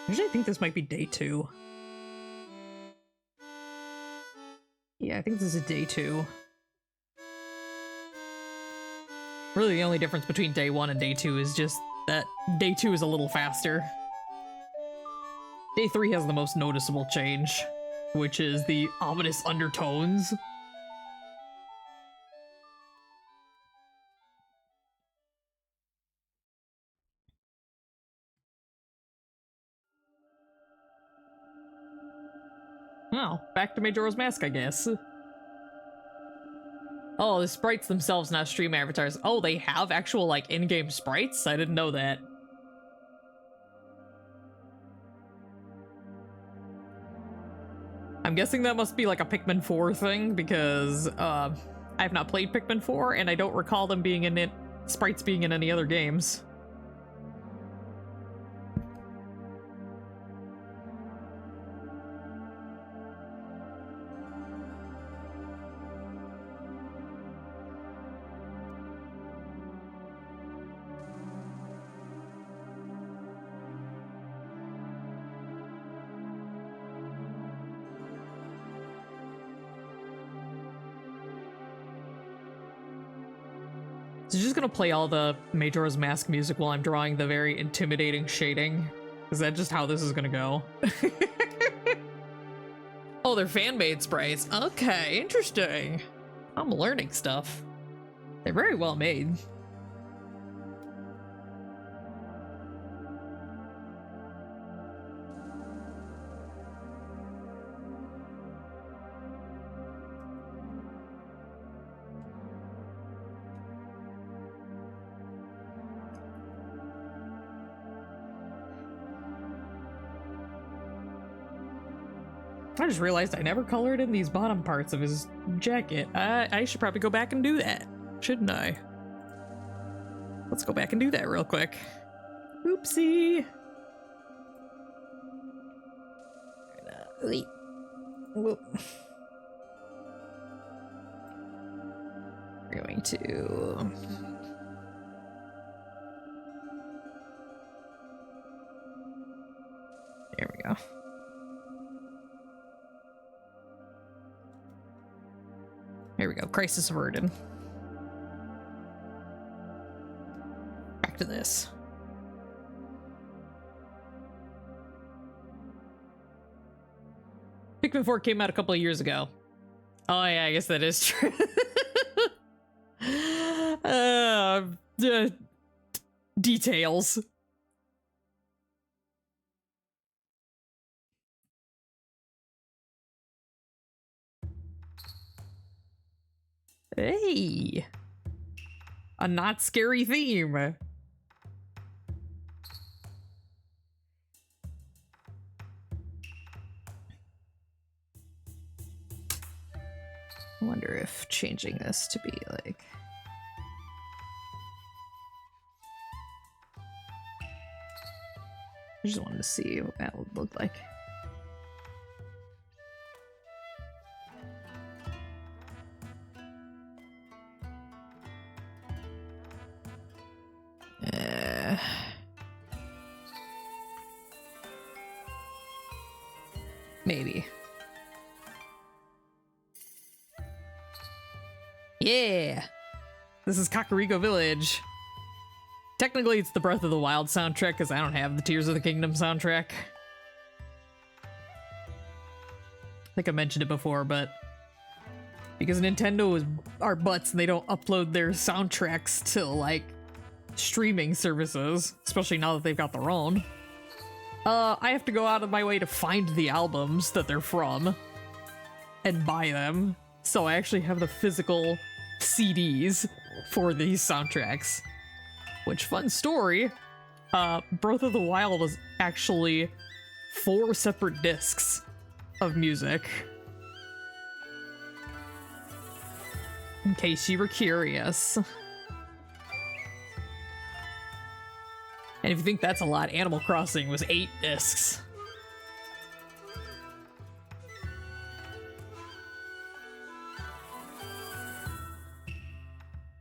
Actually, I think this might be day 2. Yeah, I think this is day 2. Really, the only difference between day 1 and day 2 is just that day 2 is a little faster. Day 3 has the most noticeable change. which is the ominous undertones. Oh, back to Majora's Mask, I guess. Oh, the sprites themselves, not stream avatars. Oh, they have actual, like, in-game sprites? I didn't know that. I'm guessing that must be like a Pikmin 4 thing, because I have not played Pikmin 4, and I don't recall them being in it, sprites being in any other games. So just gonna play all the Majora's Mask music while I'm drawing the very intimidating shading. Is that just how this is gonna go? Oh, they're fan-made sprites. Okay, interesting. I'm learning stuff. They're very well made. I just realized I never colored in these bottom parts of his jacket. I should probably go back and do that, shouldn't I? Let's go back and do that real quick. Oopsie. Wait. Whoop. We're going to... There we go. Here we go, crisis averted. Back to this. Pikmin 4 came out a couple of years ago. Oh yeah, I guess that is true. Details. Hey, a not scary theme. I wonder if changing this to be like... I just wanted to see what that would look like. Maybe. Yeah! This is Kakariko Village. Technically, it's the Breath of the Wild soundtrack, because I don't have the Tears of the Kingdom soundtrack. I think I mentioned it before, but... because Nintendo are butts and they don't upload their soundtracks to, like, streaming services, especially now that they've got their own. I have to go out of my way to find the albums that they're from and buy them. So I actually have the physical CDs for these soundtracks. Which, fun story, Breath of the Wild was actually 4 separate discs of music. In case you were curious. And if you think that's a lot, Animal Crossing was 8 discs.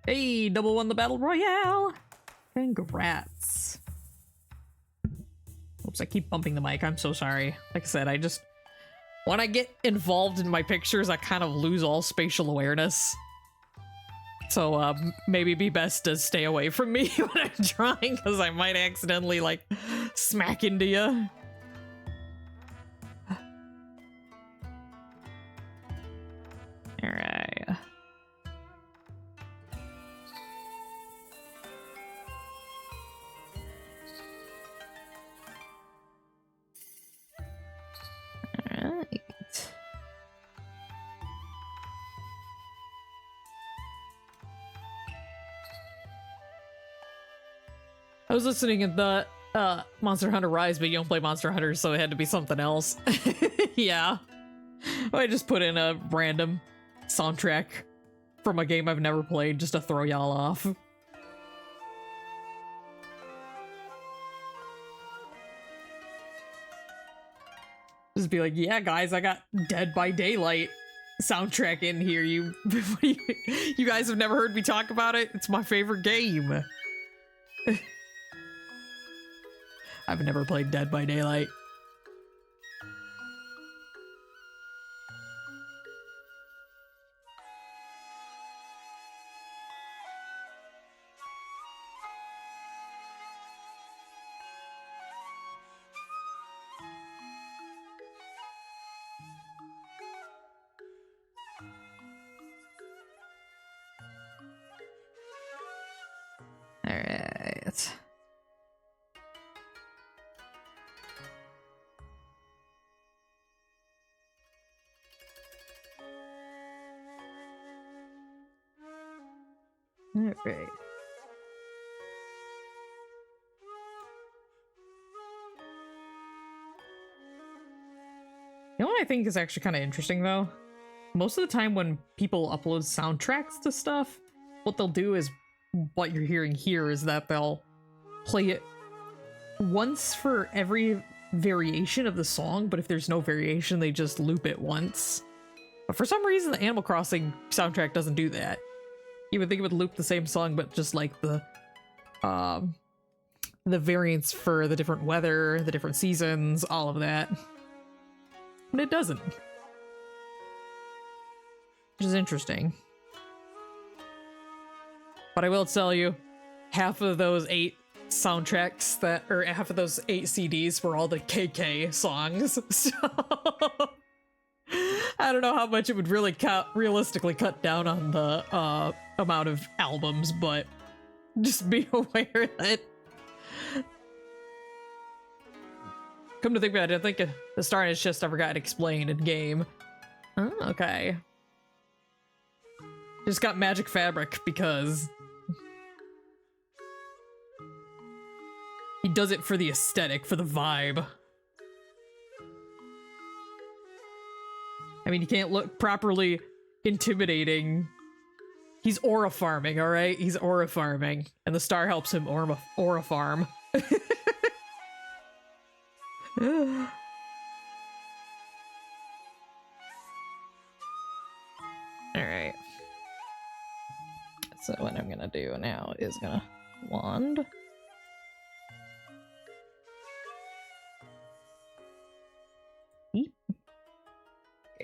Hey, double won the Battle Royale! Congrats. Oops, I keep bumping the mic, I'm so sorry. Like I said, when I get involved in my pictures, I kind of lose all spatial awareness. So, maybe it'd be best to stay away from me when I'm drawing, because I might accidentally, like, smack into you. I was listening to the Monster Hunter Rise, but you don't play Monster Hunter, so it had to be something else. Yeah. I just put in a random soundtrack from a game I've never played just to throw y'all off. Just be like, yeah, guys, I got Dead by Daylight soundtrack in here. You guys have never heard me talk about it? It's my favorite game. I've never played Dead by Daylight. Alright. Alright. You know what I think is actually kind of interesting though? Most of the time when people upload soundtracks to stuff, what they'll do is, what you're hearing here is that they'll play it once for every variation of the song, but if there's no variation, they just loop it once. But for some reason, the Animal Crossing soundtrack doesn't do that. You would think it would loop the same song, but just like the variants for the different weather, the different seasons, all of that. But it doesn't. Which is interesting. But I will tell you, half of those 8 soundtracks or half of those 8 CDs were all the KK songs. So I don't know how much it would really realistically cut down on the amount of albums, but just be aware that. Come to think about it, I think the Star is just never got explained in game. Oh, okay. Just got Magic Fabric because he does it for the aesthetic, for the vibe. I mean, he can't look properly intimidating. He's aura farming, alright? He's aura farming. And the Star helps him aura farm. Alright. So what I'm gonna do now is gonna wand. Yeep.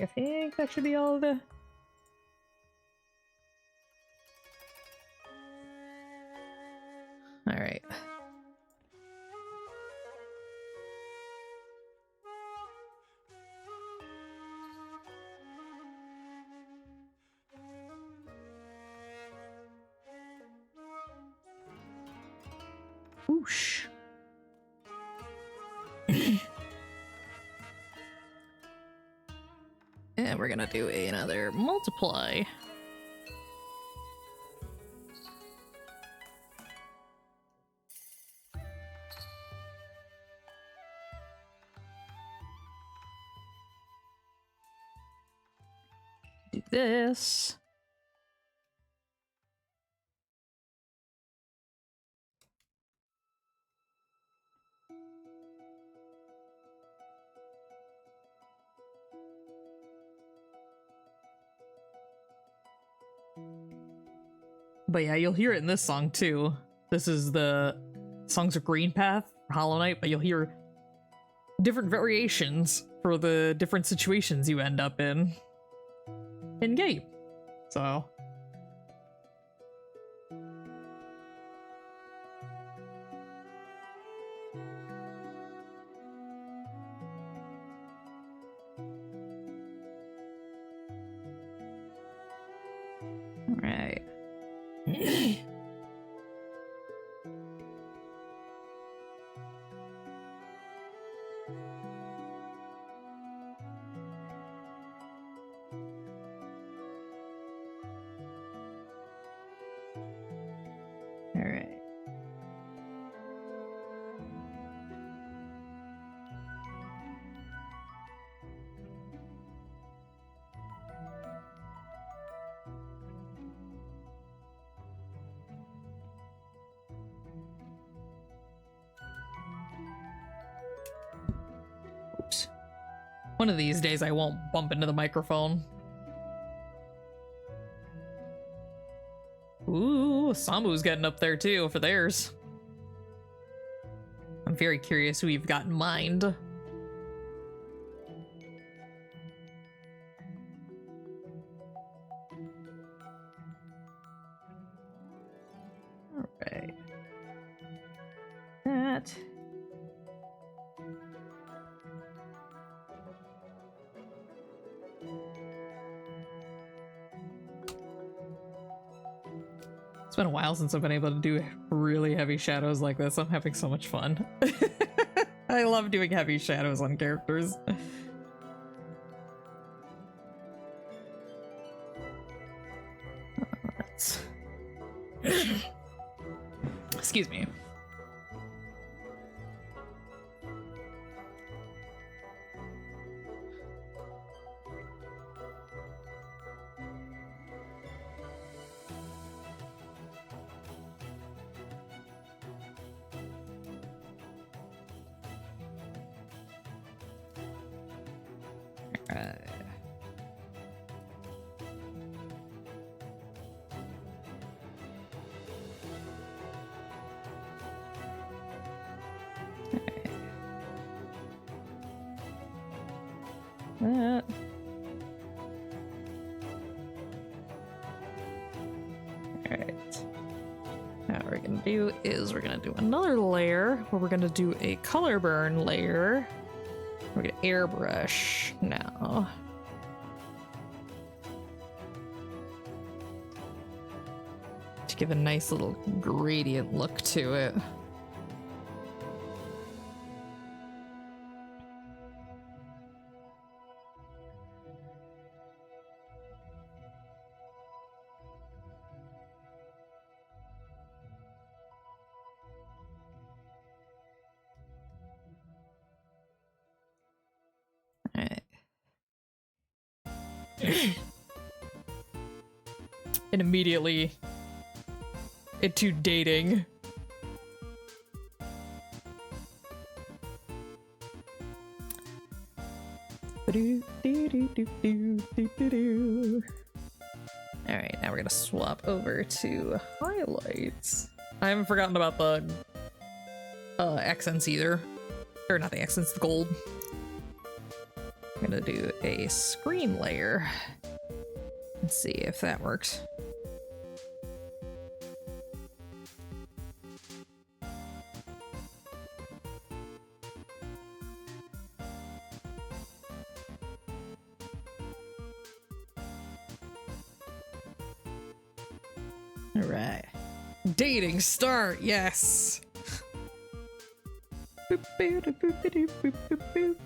I think that should be all of the... Alright. Whoosh. And we're gonna do another multiply. Do this. But yeah, you'll hear it in this song too. This is the Songs of Green Path, Hollow Knight, but you'll hear different variations for the different situations you end up in game. So all right. All right. One of these days I won't bump into the microphone. Ooh, Samu's getting up there too for theirs. I'm very curious who you've got in mind. Alright. That. It's been a while since I've been able to do really heavy shadows like this. I'm having so much fun. I love doing heavy shadows on characters. Excuse me. That. Alright. Now what we're gonna do is we're gonna do another layer where we're gonna do a color burn layer. We're gonna airbrush now. To give a nice little gradient look to it. And immediately into dating. Alright, now we're gonna swap over to highlights. I haven't forgotten about the accents either. Or not the accents, the gold. I'm gonna do a screen layer. Let's see if that works. All right. Dating start, yes. Boop, boop, boop, boop, boop, boop, boop.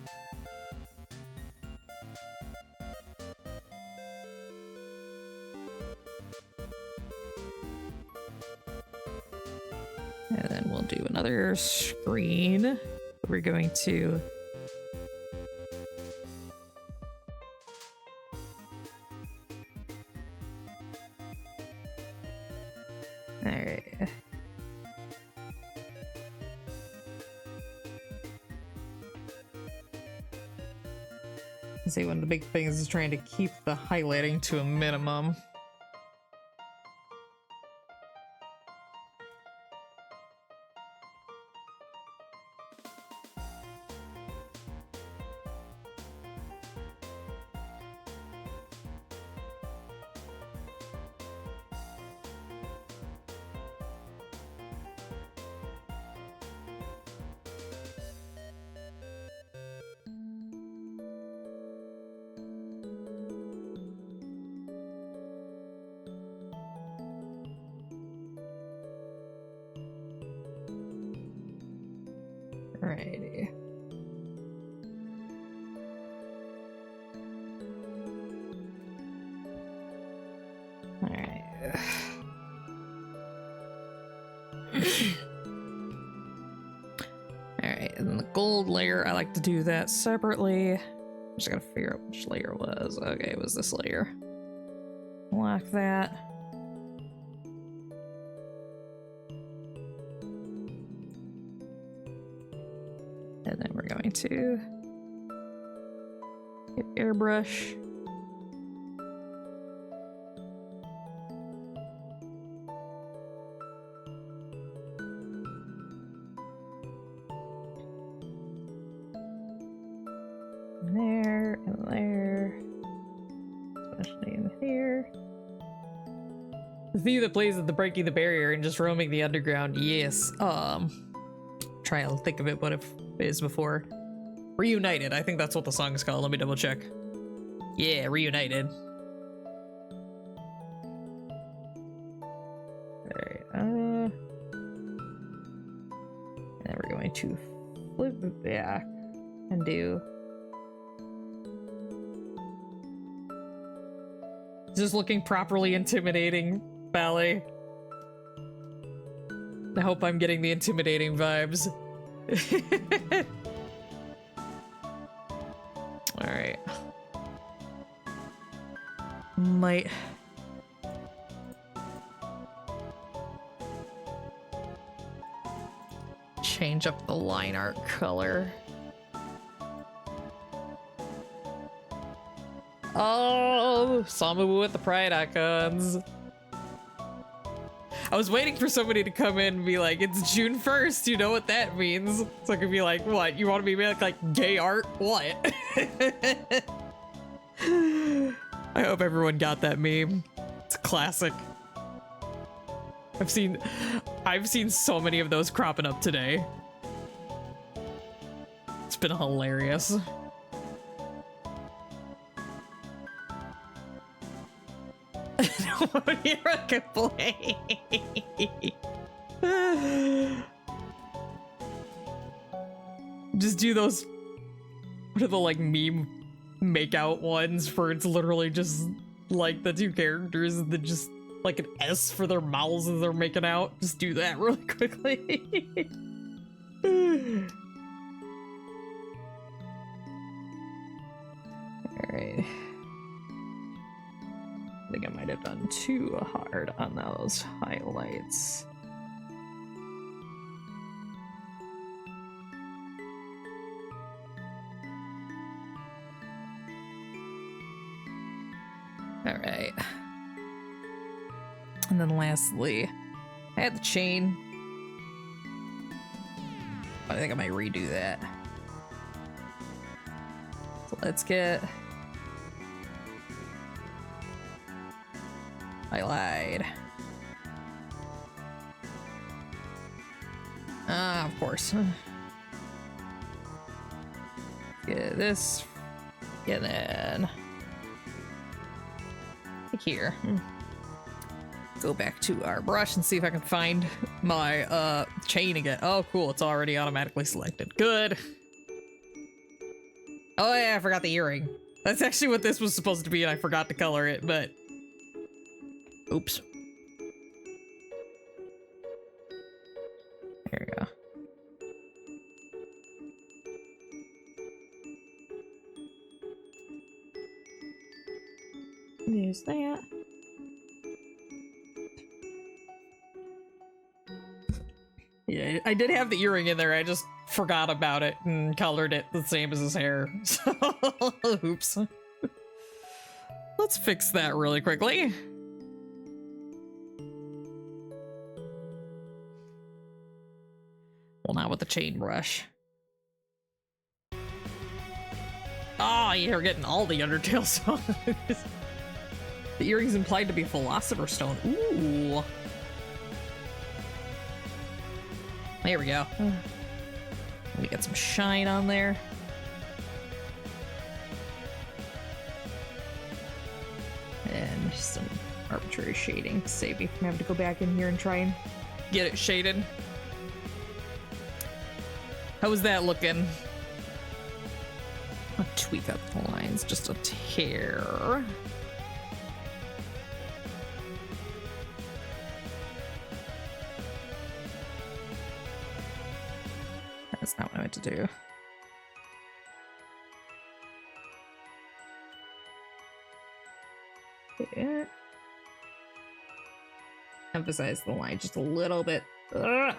And then we'll do another screen. We're going to all right. See, one of the big things is trying to keep the highlighting to a minimum. Alrighty. Alright. Alright, and the gold layer, I like to do that separately. I'm just gotta figure out which layer it was. Okay, it was this layer. Lock that. And then we're going to Airbrush. There and there. Especially in here. The theme that plays at the Breaking the Barrier and just roaming the underground. Yes. Try to think of it what it is before. Reunited. I think that's what the song is called. Let me double check. Yeah, Reunited. Alright, and then we're going to flip it back and do. Is this looking properly intimidating, Ballet? I hope I'm getting the intimidating vibes. Alright. Might change up the line art color. Oh, Samu with the pride icons. I was waiting for somebody to come in and be like, it's June 1st, you know what that means. So I could be like, what? You want to be like gay art? What? I hope everyone got that meme. It's a classic. I've seen so many of those cropping up today. It's been hilarious. You're a good play. Just do those. What are the like meme make-out ones where it's literally just like the two characters and then just like an S for their mouths as they're making out? Just do that really quickly. Alright. I think I might have done too hard on those highlights. All right. And then lastly, I had the chain. I think I might redo that. So let's get... I lied. Ah, of course. Get this. And then... here. Go back to our brush and see if I can find my chain again. Oh, cool. It's already automatically selected. Good. Oh, yeah, I forgot the earring. That's actually what this was supposed to be, and I forgot to color it, but... oops. There we go. Use that. Yeah, I did have the earring in there. I just forgot about it and colored it the same as his hair. So, oops. Let's fix that really quickly. Well, not with the chain brush. Oh, you're getting all the Undertale songs. The earring's implied to be Philosopher's Stone. Ooh. There we go. Let me get some shine on there. And some arbitrary shading to save me from having to go back in here and try and get it shaded. How is that looking? I'll tweak up the lines just a tear. That's not what I meant to do. Yeah. Emphasize the line just a little bit. Ugh.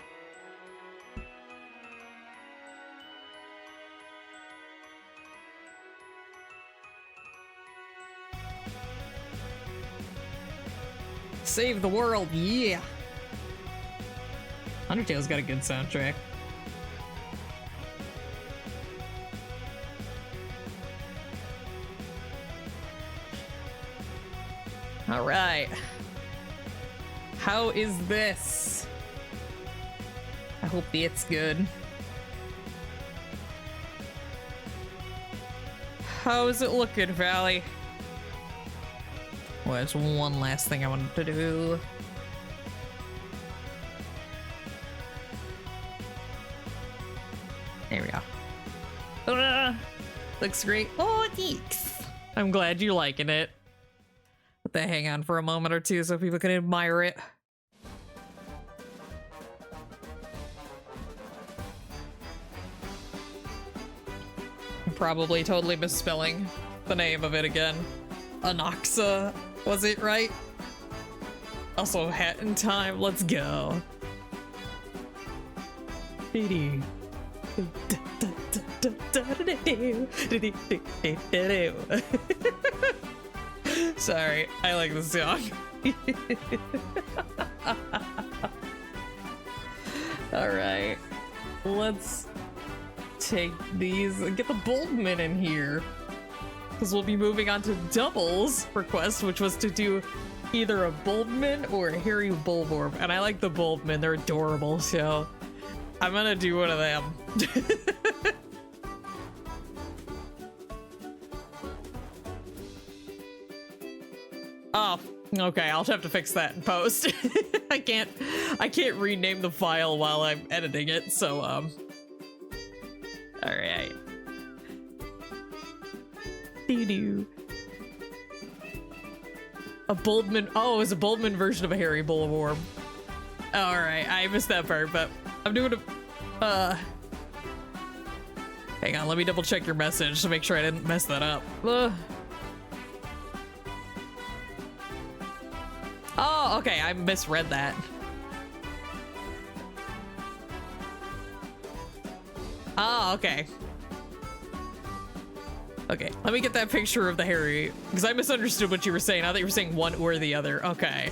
Save the world, yeah! Undertale's got a good soundtrack. Alright. How is this? I hope it's good. How is it looking, Valley? Well, there's one last thing I wanted to do. There we go. Looks great. Oh, thanks. I'm glad you're liking it. Let that hang on for a moment or two so people can admire it. I'm probably totally misspelling the name of it again. Anoxa, was it right? Also, Hat in Time, let's go. Sorry, I like this song. Alright, let's take these and get the Boldman in here. Because we'll be moving on to Double's request, which was to do either a Boldman or a Harry Bulborb. And I like the Boldman, they're adorable, so I'm gonna do one of them. Oh, okay, I'll have to fix that in post. I can't rename the file while I'm editing it, so alright. Doo-doo. A Boldman. Oh, it was a Boldman version of a Harry Bulborb. Alright, I missed that part, but I'm doing a hang on, let me double check your message to make sure I didn't mess that up. Oh, okay, I misread that. Oh, okay. Okay, let me get that picture of the Harry, because I misunderstood what you were saying. I thought you were saying one or the other. Okay,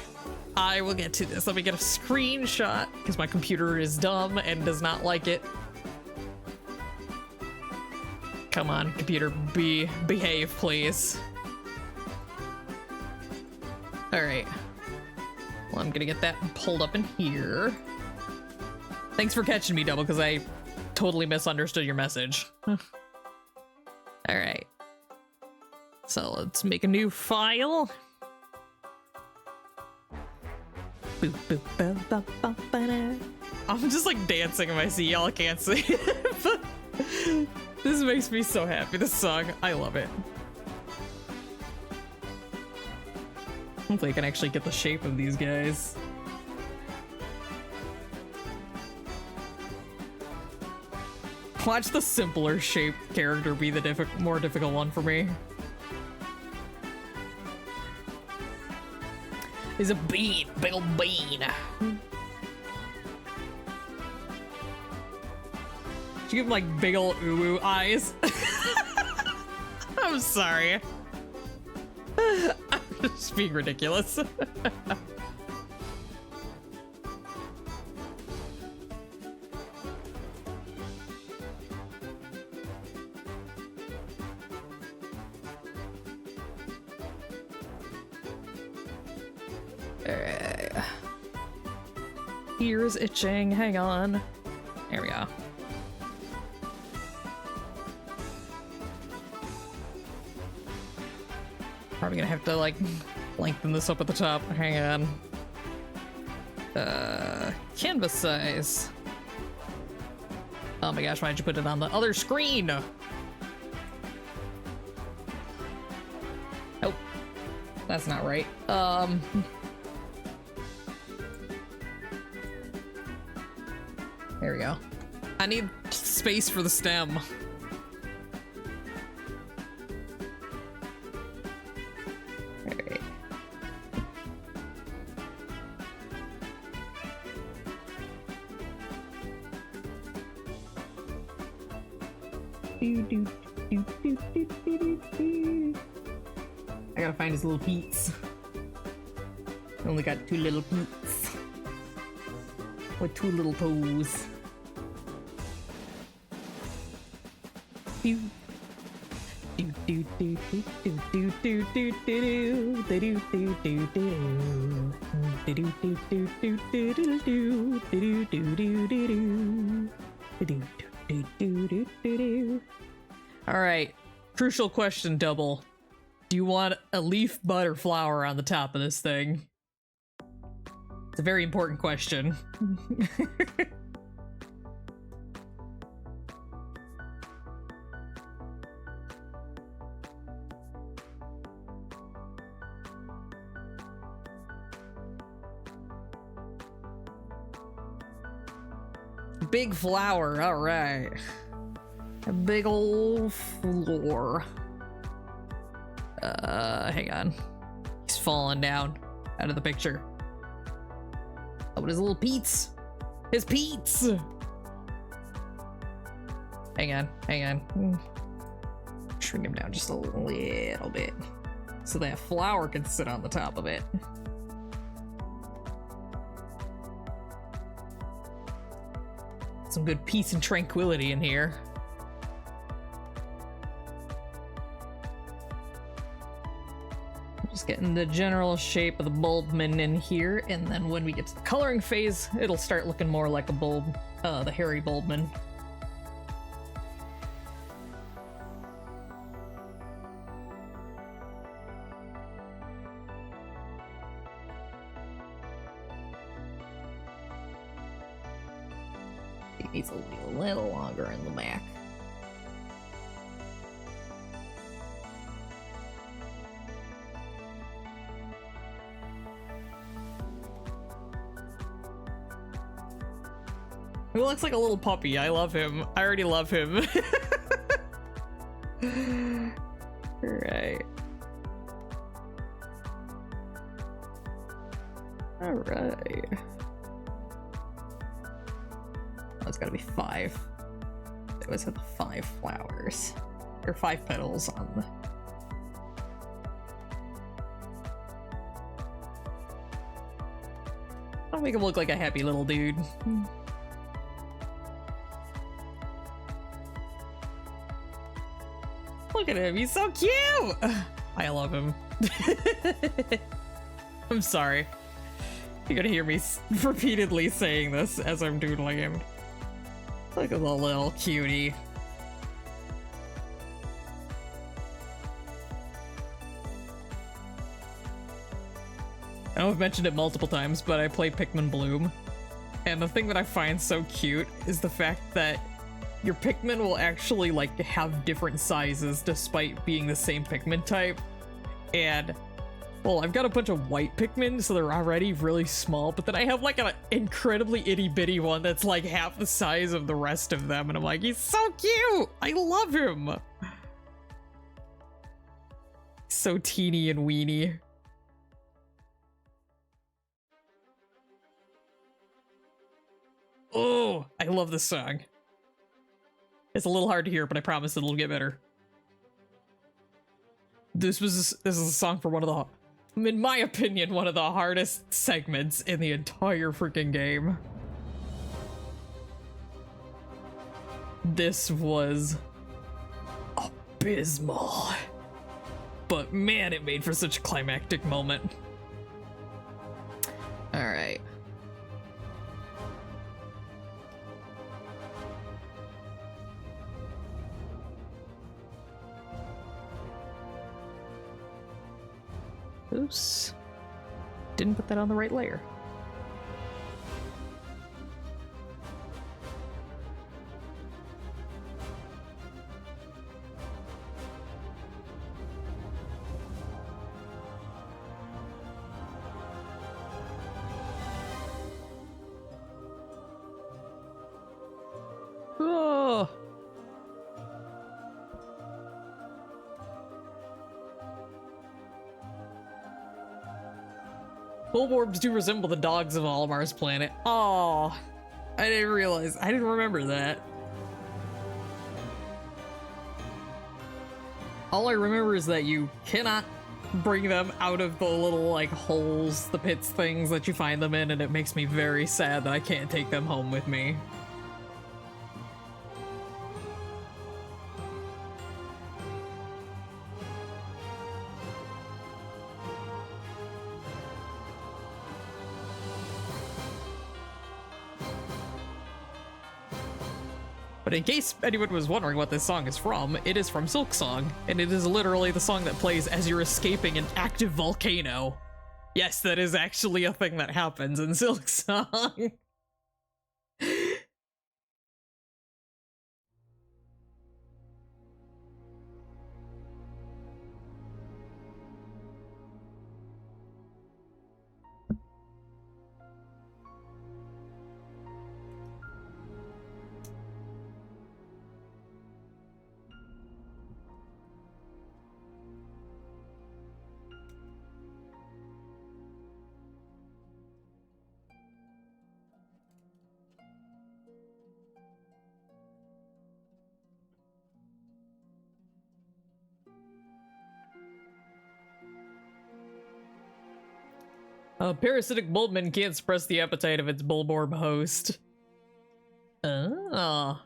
I will get to this. Let me get a screenshot, because my computer is dumb and does not like it. Come on, computer, behave, please. All right. Well, I'm gonna get that pulled up in here. Thanks for catching me, Double, because I totally misunderstood your message. All right, so let's make a new file. I'm just like dancing in my seat. Y'all can't see it, but this makes me so happy. This song, I love it. Hopefully I can actually get the shape of these guys. Watch the simpler shaped character be the more difficult one for me. He's a bean, big ol' bean. Should you give him like big ol' uwu eyes? I'm sorry. I'm just being ridiculous. Ears itching, hang on. There we go. Probably gonna have to like lengthen this up at the top. Hang on. Canvas size. Oh my gosh, why'd you put it on the other screen? Nope. That's not right. There we go. I need space for the stem. Alright. I gotta find his little peats. Only got 2 little feet. With 2 little toes. Do do do do do do do do do do do do do do do do. All right, crucial question, Double. Do you want a leaf, bud, or flower on the top of this thing? It's a very important question. Big flower, all right. A big old floor. Hang on. He's falling down out of the picture. Oh, but his little Pete's. His Pete's! Hang on. Shrink him down just a little bit. So that flower can sit on the top of it. Some good peace and tranquility in here. Just getting the general shape of the bulbman in here, and then when we get to the coloring phase, it'll start looking more like a bulb, the hairy bulbman. He needs to be a little longer in the back. He looks like a little puppy. I love him. I already love him. Alright. Alright. Oh, it's gotta be 5. They always have the 5 flowers. Or 5 petals on the... I'll make him look like a happy little dude. Look at him, he's so cute! I love him. I'm sorry. You're gonna hear me repeatedly saying this as I'm doodling him. Look at the little cutie. I know I've mentioned it multiple times, but I play Pikmin Bloom. And the thing that I find so cute is the fact that your Pikmin will actually, like, have different sizes despite being the same Pikmin type. And, well, I've got a bunch of white Pikmin, so they're already really small, but then I have, like, an incredibly itty-bitty one that's, like, half the size of the rest of them, and I'm like, he's so cute! I love him! So teeny and weeny. Oh, I love this song. It's a little hard to hear, but I promise it'll get better. This is a song for one of the, in my opinion, one of the hardest segments in the entire freaking game. This was abysmal. But man, it made for such a climactic moment. All right. Oops. Didn't put that on the right layer. Oh. Bulborbs do resemble the dogs of Olimar's planet. Oh, I didn't realize. I didn't remember that. All I remember is that you cannot bring them out of the little, like, holes, the pits things that you find them in, and it makes me very sad that I can't take them home with me. But in case anyone was wondering what this song is from, it is from Silksong, and it is literally the song that plays as you're escaping an active volcano. Yes, that is actually a thing that happens in Silksong. A parasitic bulbman can't suppress the appetite of its bulborb host. Oh.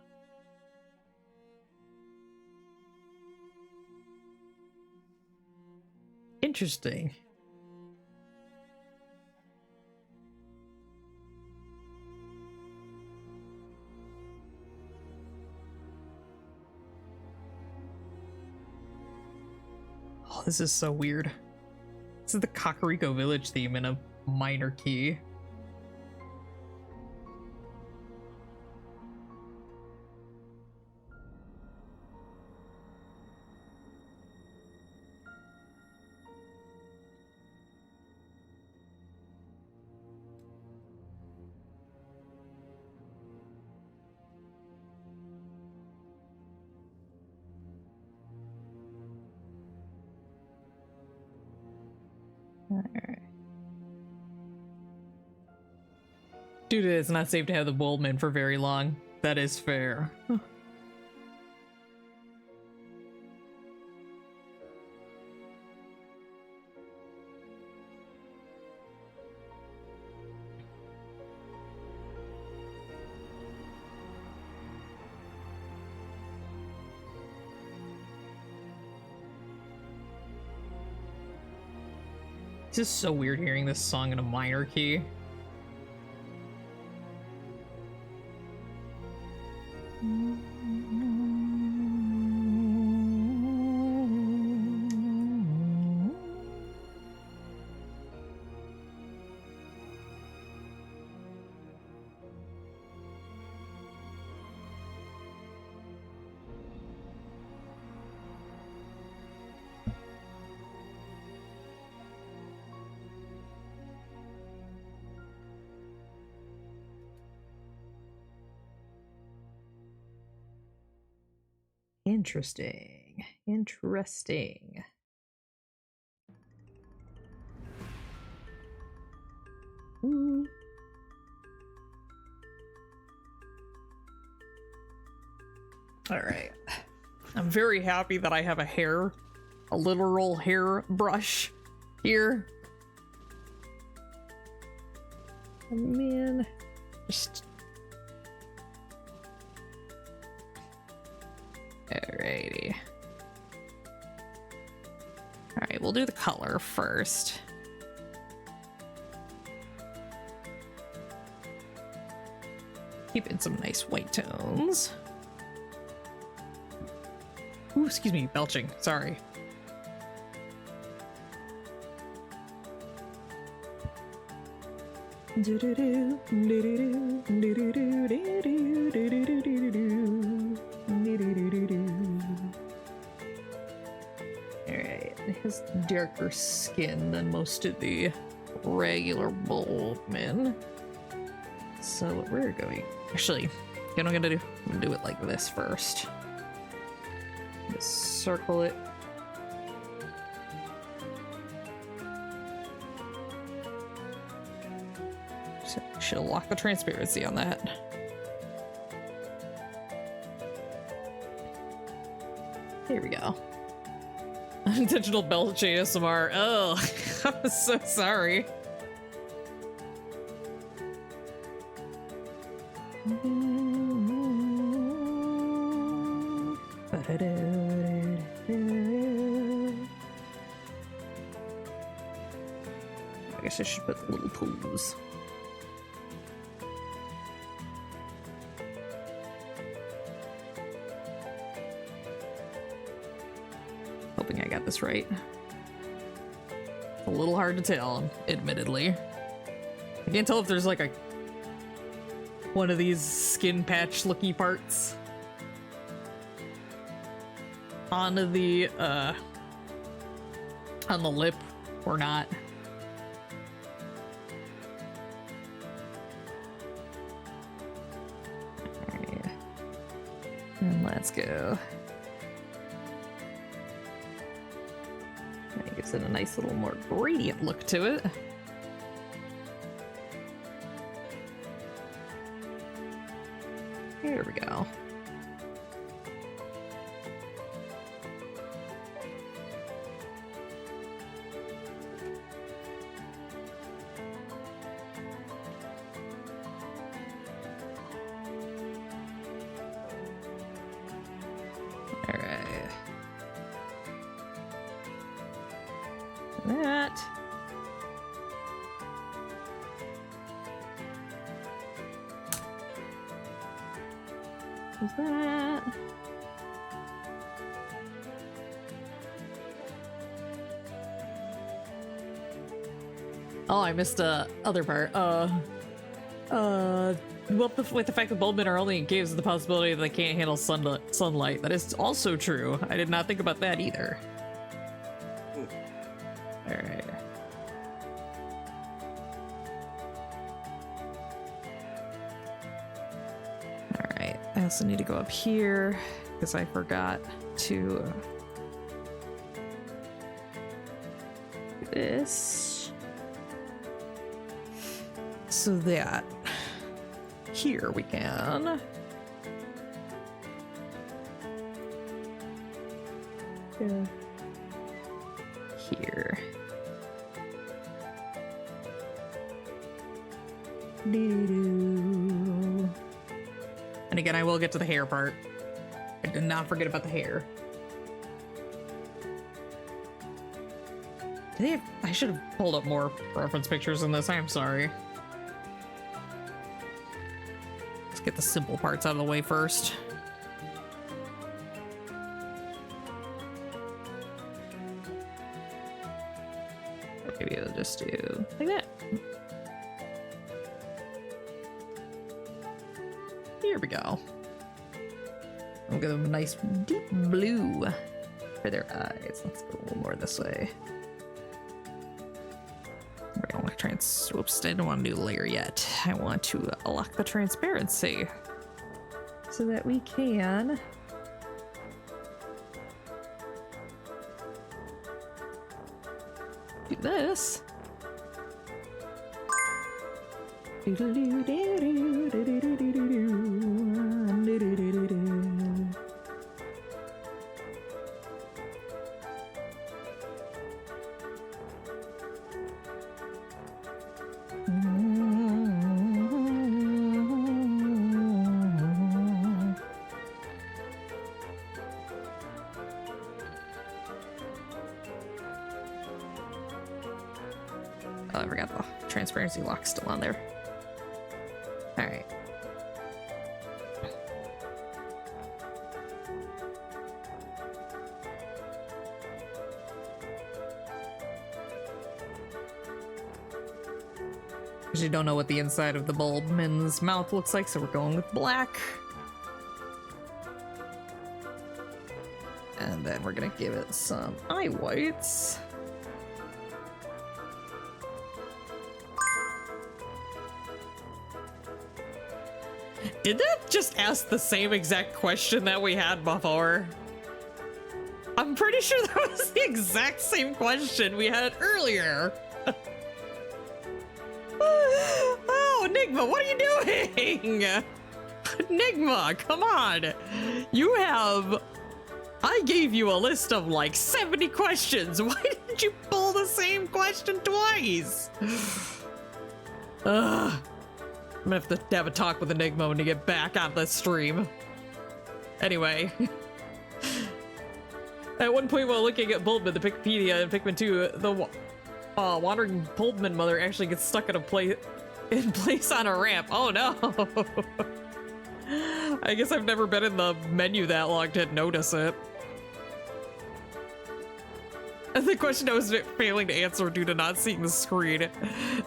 Interesting. Oh, this is so weird. This is the Kakariko Village theme in a minor key. Dude, it's not safe to have the Bulbman for very long. That is fair. It's just so weird hearing this song in a minor key. Interesting. Interesting. Ooh. All right. I'm very happy that I have a literal hair brush here. Oh, man, just. Alrighty. Alright, we'll do the color first. Keep in some nice white tones. Ooh, excuse me, belching. Sorry. Alright, it has darker skin than most of the regular Bulbmen. So what we're going... Actually, I'm gonna do it like this first. Just circle it. So she'll lock the transparency on that. Here we go. Unintentional belch ASMR. Oh, I'm so sorry. I guess I should put little pools. Hoping I got this right. A little hard to tell, admittedly. I can't tell if there's like a one of these skin patch looky parts on the lip or not. Alright. And let's go. That gives it a nice little more gradient look to it. Here we go. All right. That. Is that? Oh, I missed the other part. Well, with the fact that bulbmen are only in caves, the possibility that they can't handle sunlight. That is also true. I did not think about that either. All right. Alright, I also need to go up here because I forgot to do this. So that here we can. Yeah. Here. Doo-doo. And again, I will get to the hair part. I did not forget about the hair. I should have pulled up more reference pictures in this. I'm sorry. Let's get the simple parts out of the way first. Maybe I'll just do like that. Here we go. I'll give them a nice deep blue for their eyes. Let's go a little more this way. I want to whoops, I didn't want to do the layer yet. I want to lock the transparency so that we can do this. Oh, I forgot the transparency lock still on there. All right. Because you don't know what the inside of the bulbman's mouth looks like, so we're going with black. And then we're gonna give it some eye whites. Did that just ask the same exact question that we had before? I'm pretty sure that was the exact same question we had earlier. Oh, Nigma, what are you doing? Nigma, come on. You have I gave you a list of like 70 questions. Why didn't you pull the same question twice? Ugh. I'm gonna have to have a talk with Enigma when you get back on the stream. Anyway. At one point while looking at Bulbman, the Wikipedia, and Pikmin 2, the wandering Bulbman mother actually gets stuck in place on a ramp. Oh no! I guess I've never been in the menu that long to notice it. And the question I was failing to answer due to not seeing the screen.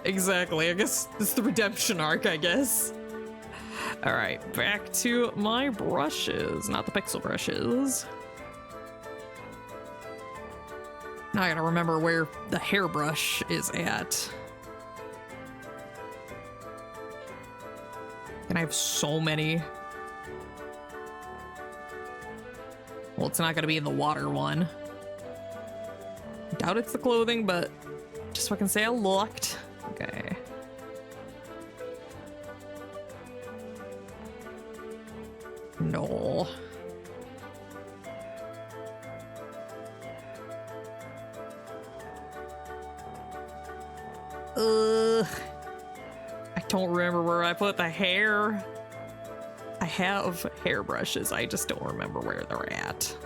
Exactly, I guess it's the redemption arc, I guess. Alright, back to my brushes, not the pixel brushes. Now I gotta remember where the hairbrush is at. And I have so many. Well, it's not gonna be in the water one. Doubt it's the clothing, but just so I can say I looked. Okay. No. I don't remember where I put the hair. I have hairbrushes, I just don't remember where they're at.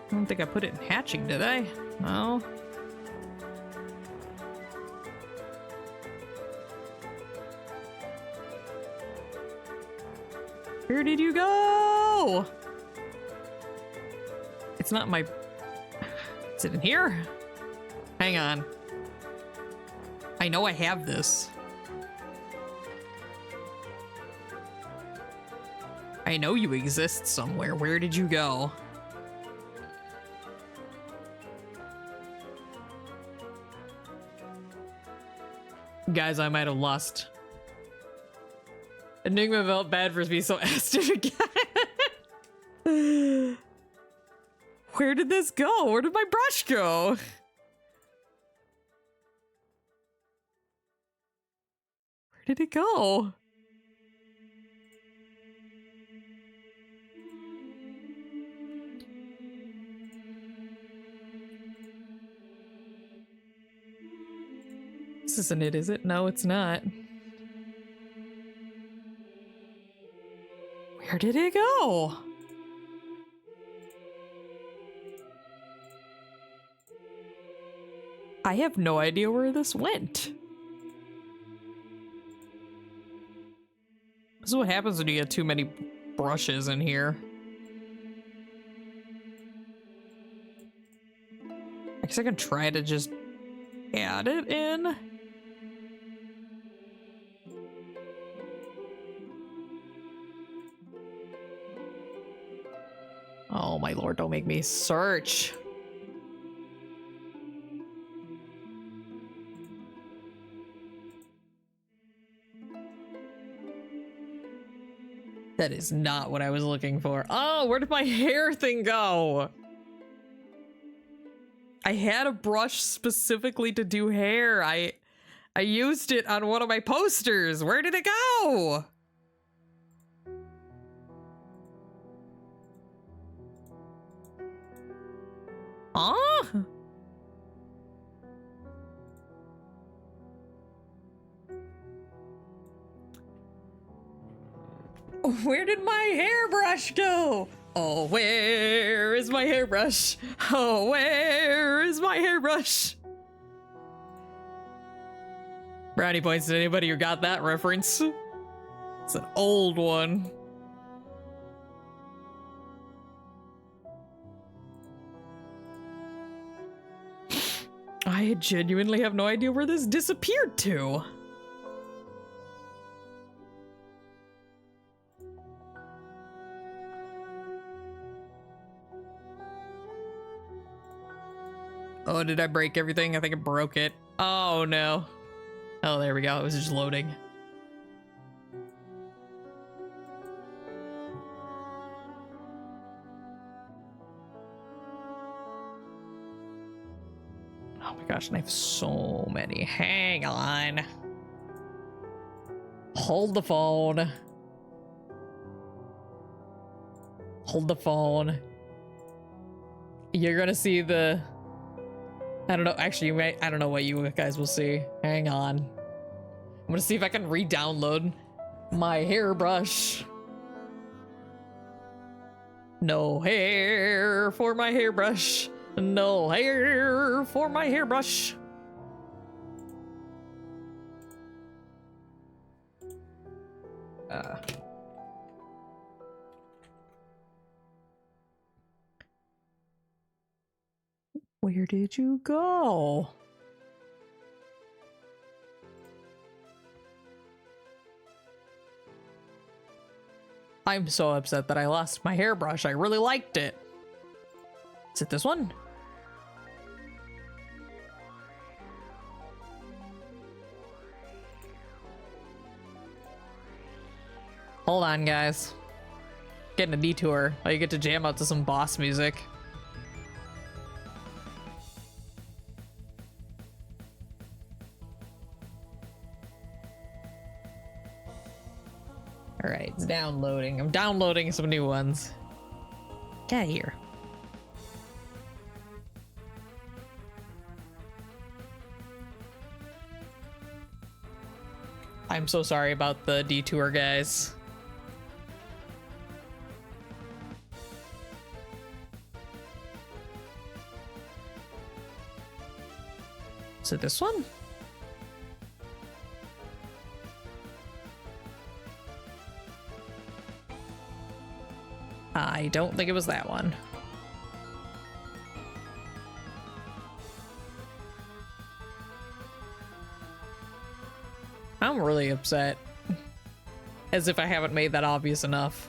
I don't think I put it in hatching, did I? No. Where did you go? It's not my... Is it in here? Hang on. I know I have this. I know you exist somewhere. Where did you go? Guys, I might have lost. Enigma felt bad for me, so asked it again. Where did this go? Where did my brush go? Where did it go? This isn't it, is it? No, it's not. Where did it go? I have no idea where this went. This is what happens when you get too many brushes in here. I guess I can try to just add it in. Oh my lord, don't make me search. That is not what I was looking for. Oh, where did my hair thing go? I had a brush specifically to do hair. I used it on one of my posters. Where did it go? Huh? Where did my hairbrush go? Oh, where is my hairbrush? Oh, where is my hairbrush? Brownie points to anybody who got that reference. It's an old one. I genuinely have no idea where this disappeared to. Oh, did I break everything? I think I broke it. Oh no. Oh, there we go. It was just loading. Oh my gosh, and I have so many. Hang on. Hold the phone. Hold the phone. You're gonna see the... I don't know. Actually, you might... I don't know what you guys will see. Hang on. I'm gonna see if I can re-download my hairbrush. No hair for my hairbrush. No hair for my hairbrush. Where did you go? I'm so upset that I lost my hairbrush. I really liked it. Is it this one? Hold on, guys. Getting a detour. Oh, you get to jam out to some boss music. All right, it's downloading. I'm downloading some new ones. Get out of here. I'm so sorry about the detour, guys. Is it this one? I don't think it was that one. I'm really upset. As if I haven't made that obvious enough.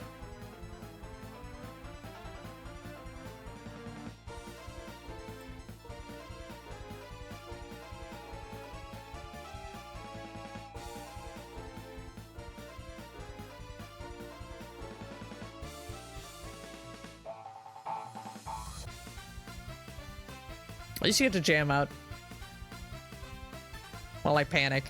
At least you get to jam out while I panic.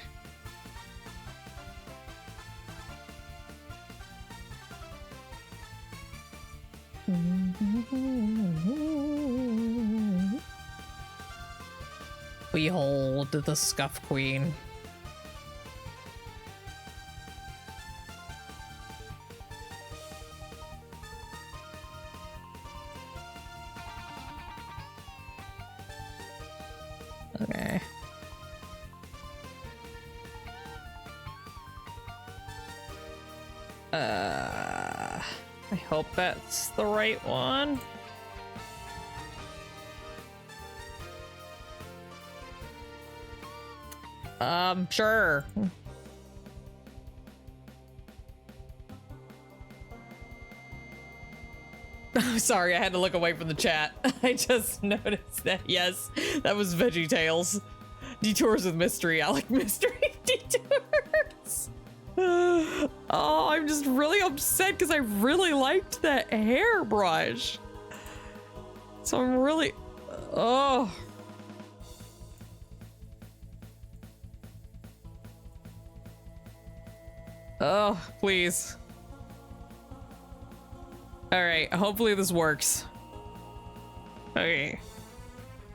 We hold the Scuff Queen. Okay. I hope that's the right one. Sure. I'm sorry, I had to look away from the chat. I just noticed that. Yes, that was Veggie Tales. Detours with mystery. I like mystery detours. Oh, I'm just really upset because I really liked that hairbrush. So I'm really... Oh. Oh, please. All right, hopefully this works. Okay.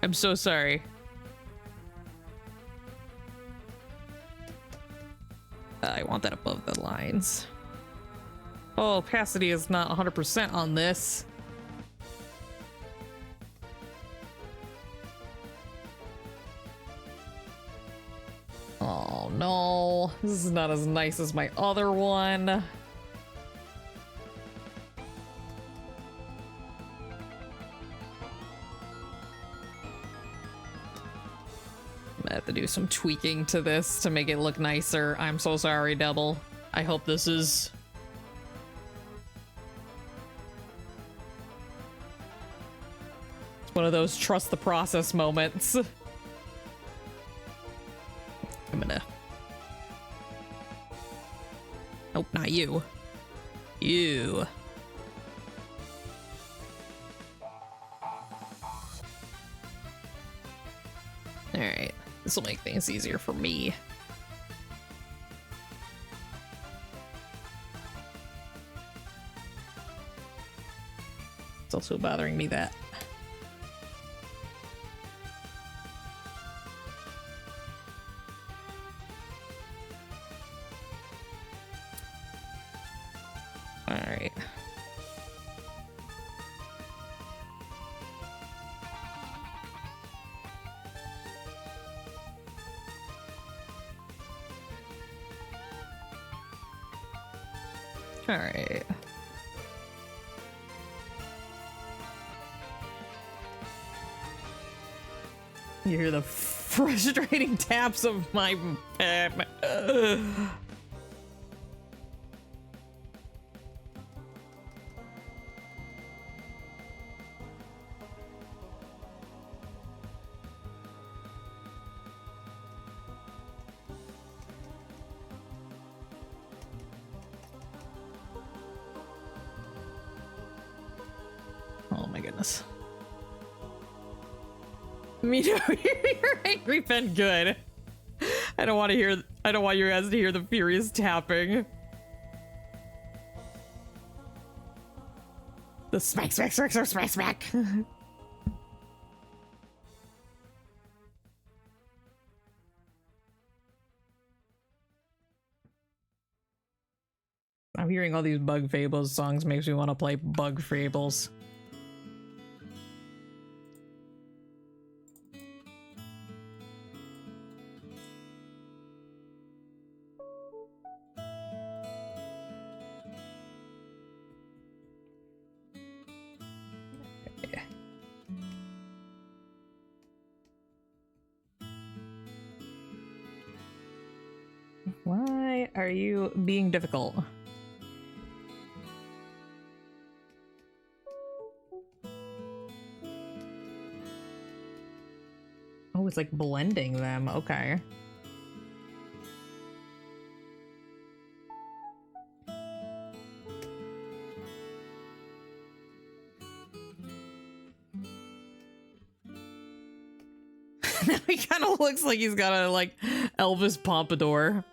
I'm so sorry. I want that above the lines. Oh, opacity is not 100% on this. Oh no, this is not as nice as my other one. I'm gonna have to do some tweaking to this to make it look nicer. I'm so sorry, Double. I hope this is... It's one of those trust the process moments. I'm gonna... Nope, not you. You. Alright, this will make things easier for me. It's also bothering me that. Alright. Alright. You hear the frustrating taps of my pen. Oh my goodness. Me too. You're angry pen good. I don't want you guys to hear the furious tapping. The smack smack smack smack smack smack. I'm hearing all these Bug Fables songs makes me want to play Bug Fables. Why are you being difficult? Oh, it's like blending them. Okay. Now he kind of looks like he's got a like Elvis pompadour.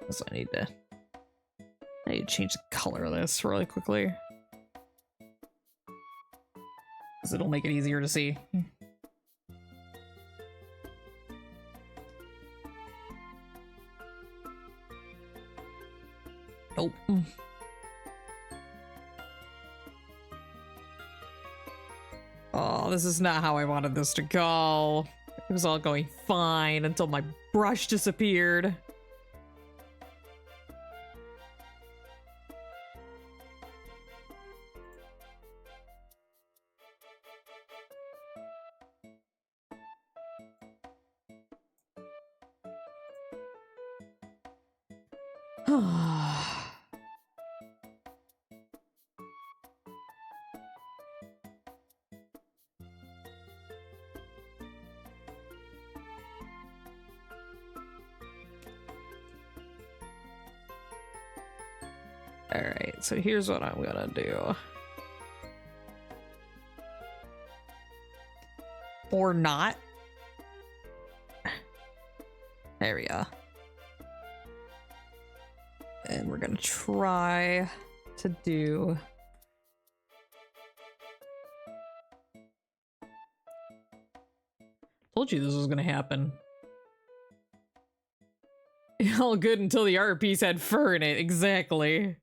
So I need to change the color of this really quickly, because it'll make it easier to see. Oh. Oh, this is not how I wanted this to go. It was all going fine until my brush disappeared. Alright, so here's what I'm gonna do. Or not. There we go. And we're gonna try to do... Told you this was gonna happen. All good until the art piece had fur in it, exactly.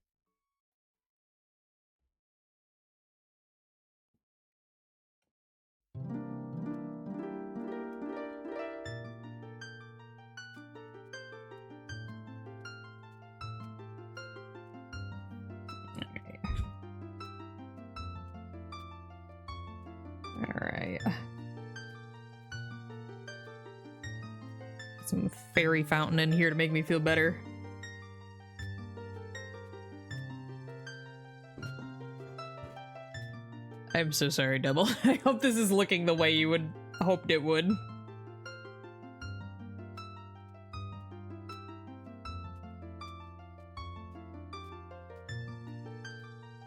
Alright. some fairy fountain in here to make me feel better. I'm so sorry, Double. I hope this is looking the way you would hoped it would.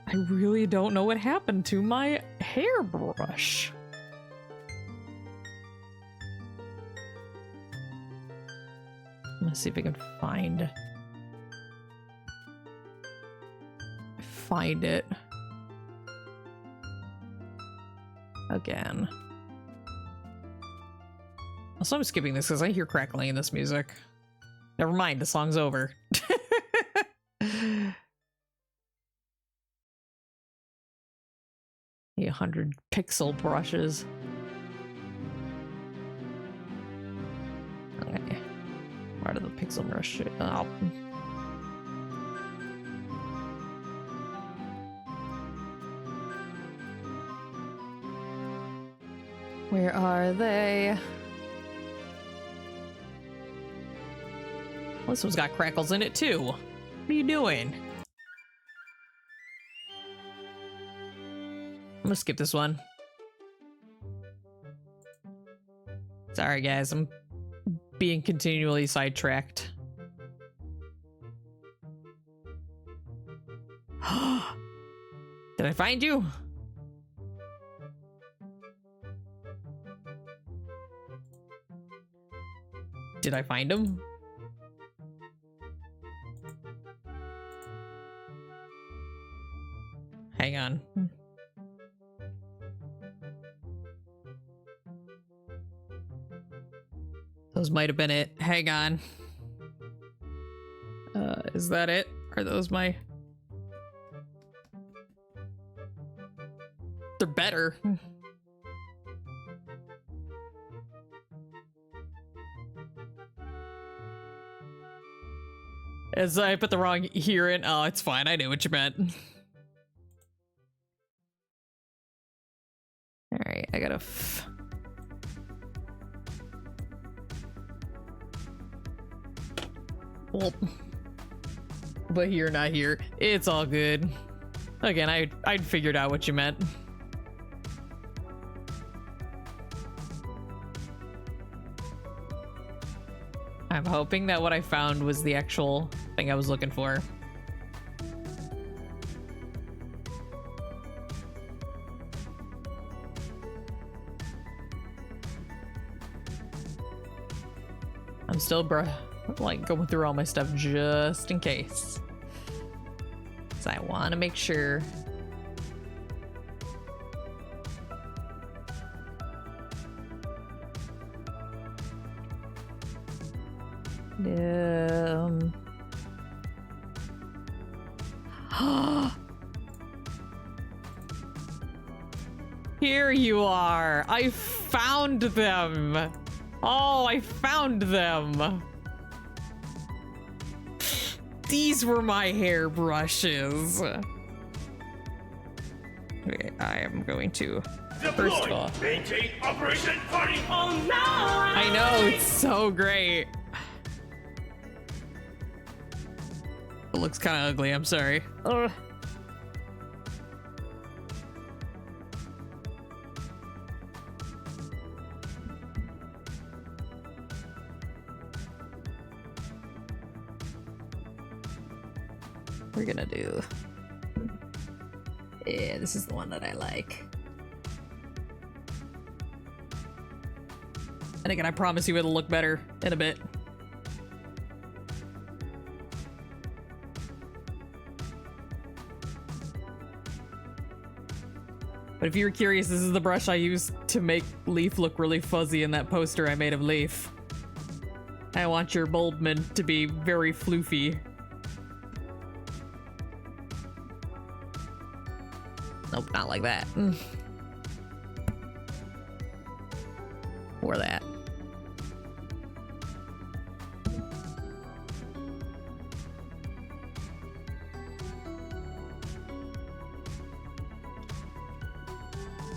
I really don't know what happened to my hairbrush. Let's see if I can find it again. Also, I'm skipping this because I hear crackling in this music. Never mind, the song's over. The 100 pixel brushes. Okay. Where do the pixel brush? Oh. Where are they? Well, this one's got crackles in it too. What are you doing? I'm gonna skip this one. Sorry guys, I'm being continually sidetracked. Did I find you? Did I find him? Hang on. Those might have been it. Hang on. Is that it? Are those my... They're better. As I put the wrong here in. Oh, it's fine. I knew what you meant. Alright, I gotta... Well, but here, not here. It's all good. Again, I'd figured out what you meant. I'm hoping that what I found was the actual thing I was looking for. I'm still like going through all my stuff just in case. So I want to make sure. Here you are. I found them. Oh, I found them. These were my hairbrushes. Okay, I am going to first of all maintain Operation Party All Night. I know, it's so great. It looks kind of ugly, I'm sorry. Ugh. We're gonna do... Yeah, this is the one that I like. And again, I promise you it'll look better in a bit. But if you were curious, this is the brush I used to make Leaf look really fuzzy in that poster I made of Leaf. I want your Bulbman to be very floofy. Nope, not like that. Or that.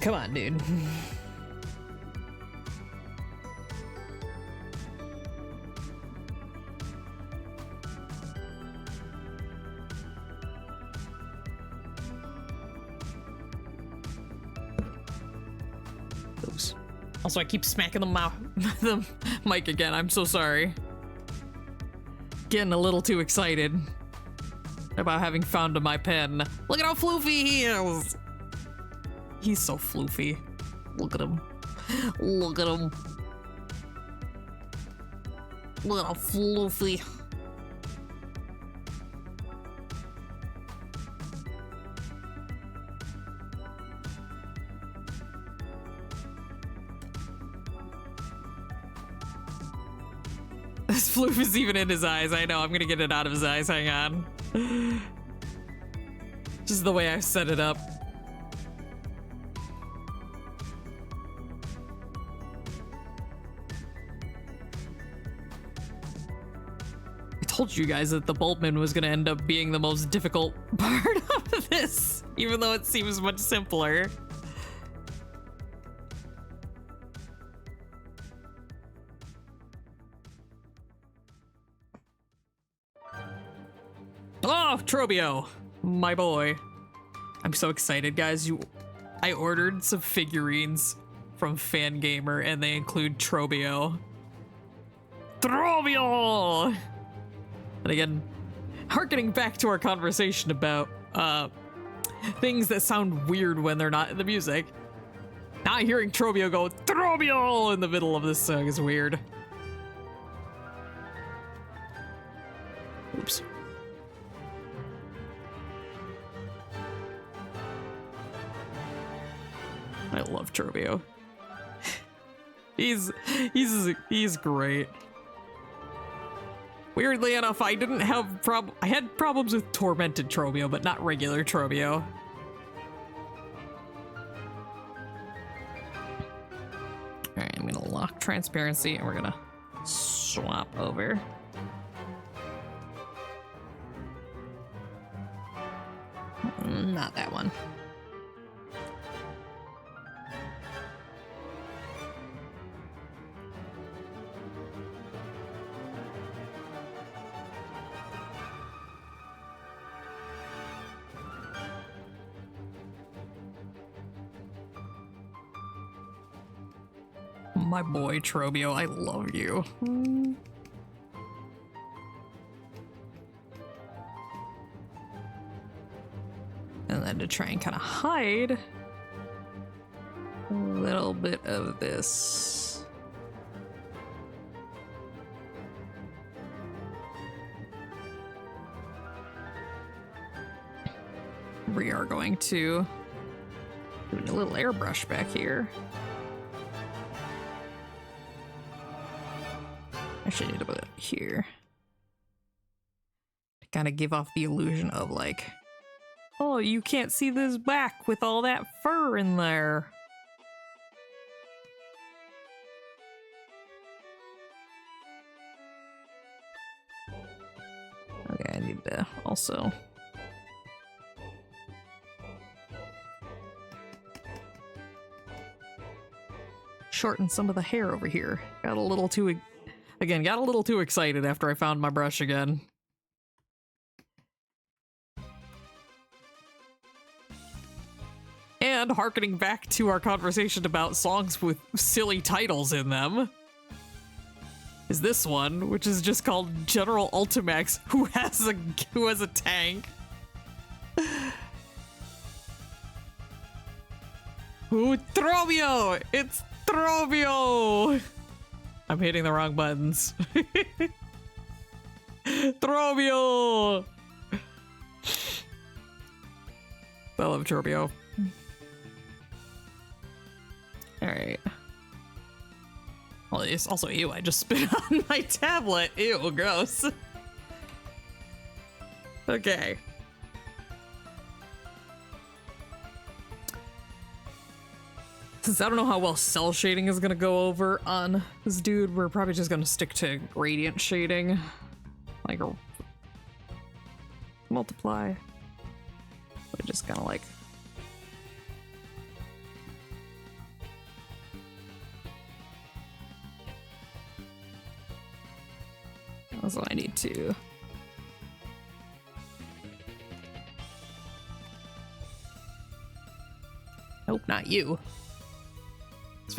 Come on, dude. Also, I keep smacking the mic again. I'm so sorry. Getting a little too excited about having found my pen. Look at how floofy he is. He's so floofy. Look at him. Look at him. Look at how floofy. This floof is even in his eyes. I know, I'm gonna get it out of his eyes. Hang on. Just the way I set it up. I told you guys that the Bulbman was gonna end up being the most difficult part of this, even though it seems much simpler. Oh, Trobio, my boy. I'm so excited, guys. I ordered some figurines from Fangamer, and they include Trobio. Trobio! And again, harkening back to our conversation about things that sound weird when they're not in the music. Not hearing Trobio go, Trobio, in the middle of this song is weird. Oops. I love Trobio. He's great. Weirdly enough, I didn't have I had problems with Tormented Trobio, but not regular Trobio. Alright, I'm gonna lock transparency and we're gonna swap over. Not that one. My boy Trobio, I love you. And then to try and kind of hide a little bit of this. We are going to do a little airbrush back here. Actually, need to put it here to kind of give off the illusion of like, oh, you can't see this back with all that fur in there. Okay, I need to also shorten some of the hair over here. Got a little too excited after I found my brush again. And harkening back to our conversation about songs with silly titles in them is this one, which is just called General Ultimax, who has a tank. Ooh, Trobio! It's Trobio! I'm hitting the wrong buttons. Trobio! I love Trobio. Alright. Well, it's also ew, I just spit on my tablet. Ew, gross. Okay. Since I don't know how well cell shading is gonna go over on this dude, we're probably just gonna stick to gradient shading. Like, multiply. But just kind of like... Also, I need to... Nope, not you.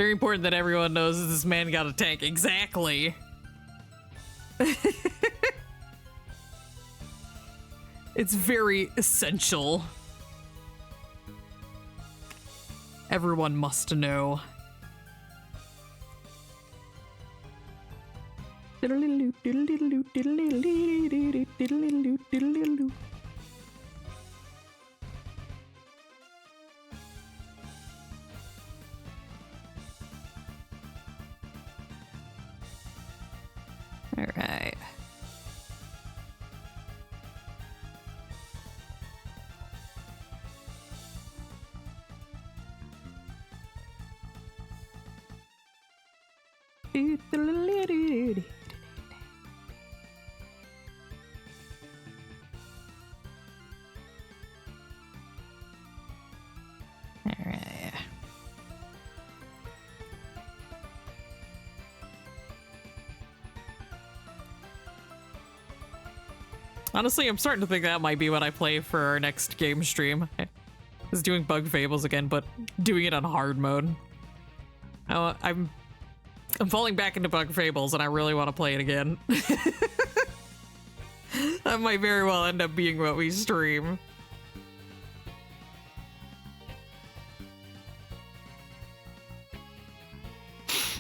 very important that everyone knows that this man got a tank. Exactly. It's very essential. Everyone must know. All right. Alright. Honestly, I'm starting to think that might be what I play for our next game stream. Is doing Bug Fables again, but doing it on hard mode. I'm falling back into Bug Fables, and I really want to play it again. That might very well end up being what we stream.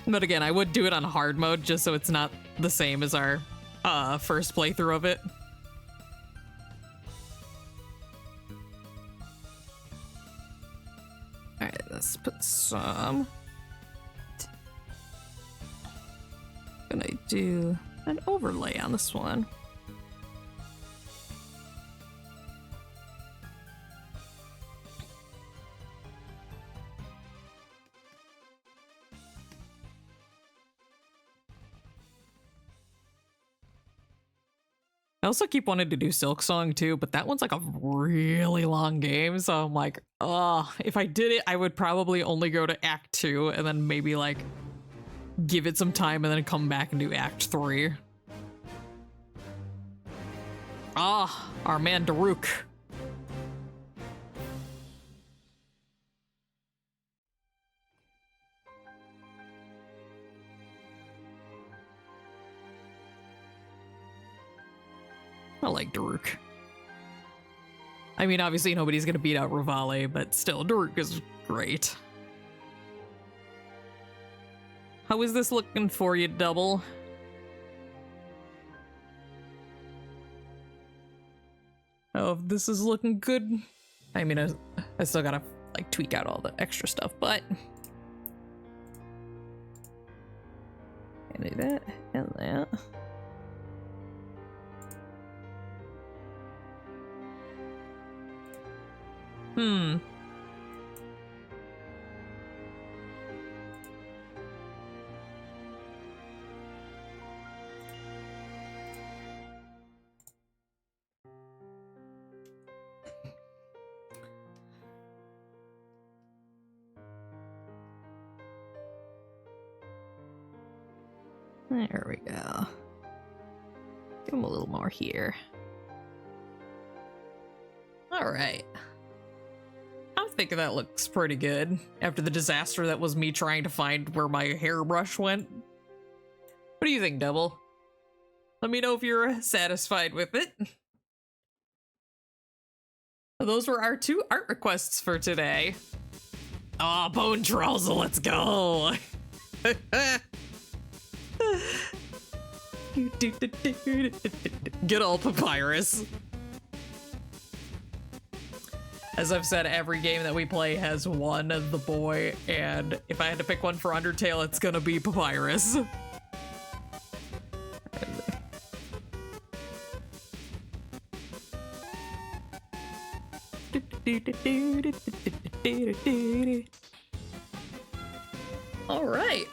But again, I would do it on hard mode just so it's not the same as our first playthrough of it. Alright, let's put some... Gonna do an overlay on this one. I also keep wanting to do Silk Song too, but that one's like a really long game, so I'm like, if I did it, I would probably only go to Act 2 and then maybe like give it some time and then come back and do Act 3. Our man Daruk. I like Daruk. I mean, obviously nobody's gonna beat out Revali, but still, Daruk is great. How is this looking for you, Double? Oh, this is looking good. I mean, I still gotta like tweak out all the extra stuff, but I do that and that. There we go. Give him a little more here. All right. I'm thinking that looks pretty good after the disaster that was me trying to find where my hairbrush went. What do you think, Double? Let me know if you're satisfied with it. Those were our 2 art requests for today. Oh, Bone Trolls, let's go. Good old Papyrus. As I've said, every game that we play has one of the boy, and if I had to pick one for Undertale, it's gonna be Papyrus. All right.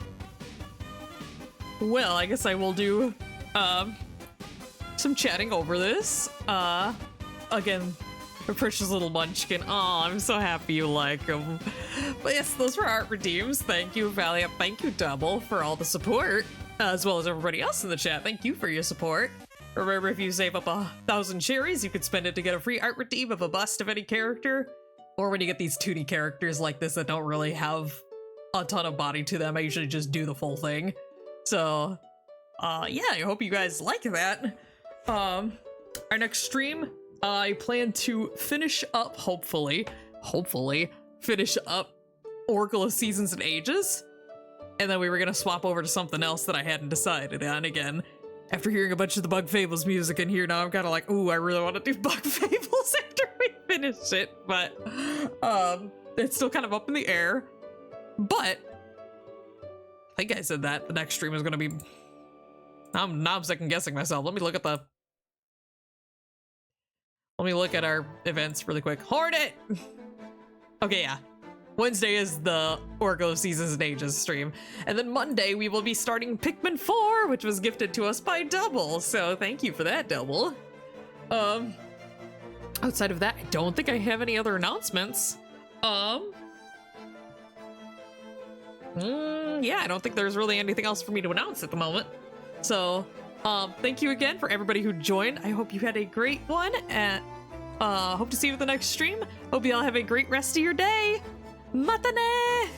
Well, I guess I will do some chatting over this. Again, a precious little munchkin. Oh, I'm so happy you like him. But yes, those were art redeems. Thank you, Valiant. Thank you, Double, for all the support, as well as everybody else in the chat. Thank you for your support. Remember, if you save up 1,000 cherries, you could spend it to get a free art redeem of a bust of any character. Or when you get these 2D characters like this that don't really have a ton of body to them. I usually just do the full thing. So, yeah, I hope you guys like that. Our next stream, I plan to finish up, hopefully, finish up Oracle of Seasons and Ages. And then we were gonna swap over to something else that I hadn't decided on again. After hearing a bunch of the Bug Fables music in here, now I'm kind of like, ooh, I really want to do Bug Fables after we finish it. But, it's still kind of up in the air. But, I think I said that the next stream is gonna be... Now I'm second guessing myself. Let me look at our events really quick. Hornet! Okay, yeah. Wednesday is the Oracle of Seasons and Ages stream. And then Monday, we will be starting Pikmin 4, which was gifted to us by Double. So thank you for that, Double. Outside of that, I don't think I have any other announcements. Yeah, I don't think there's really anything else for me to announce at the moment. So, thank you again for everybody who joined. I hope you had a great one, and hope to see you at the next stream. Hope you all have a great rest of your day. Matane!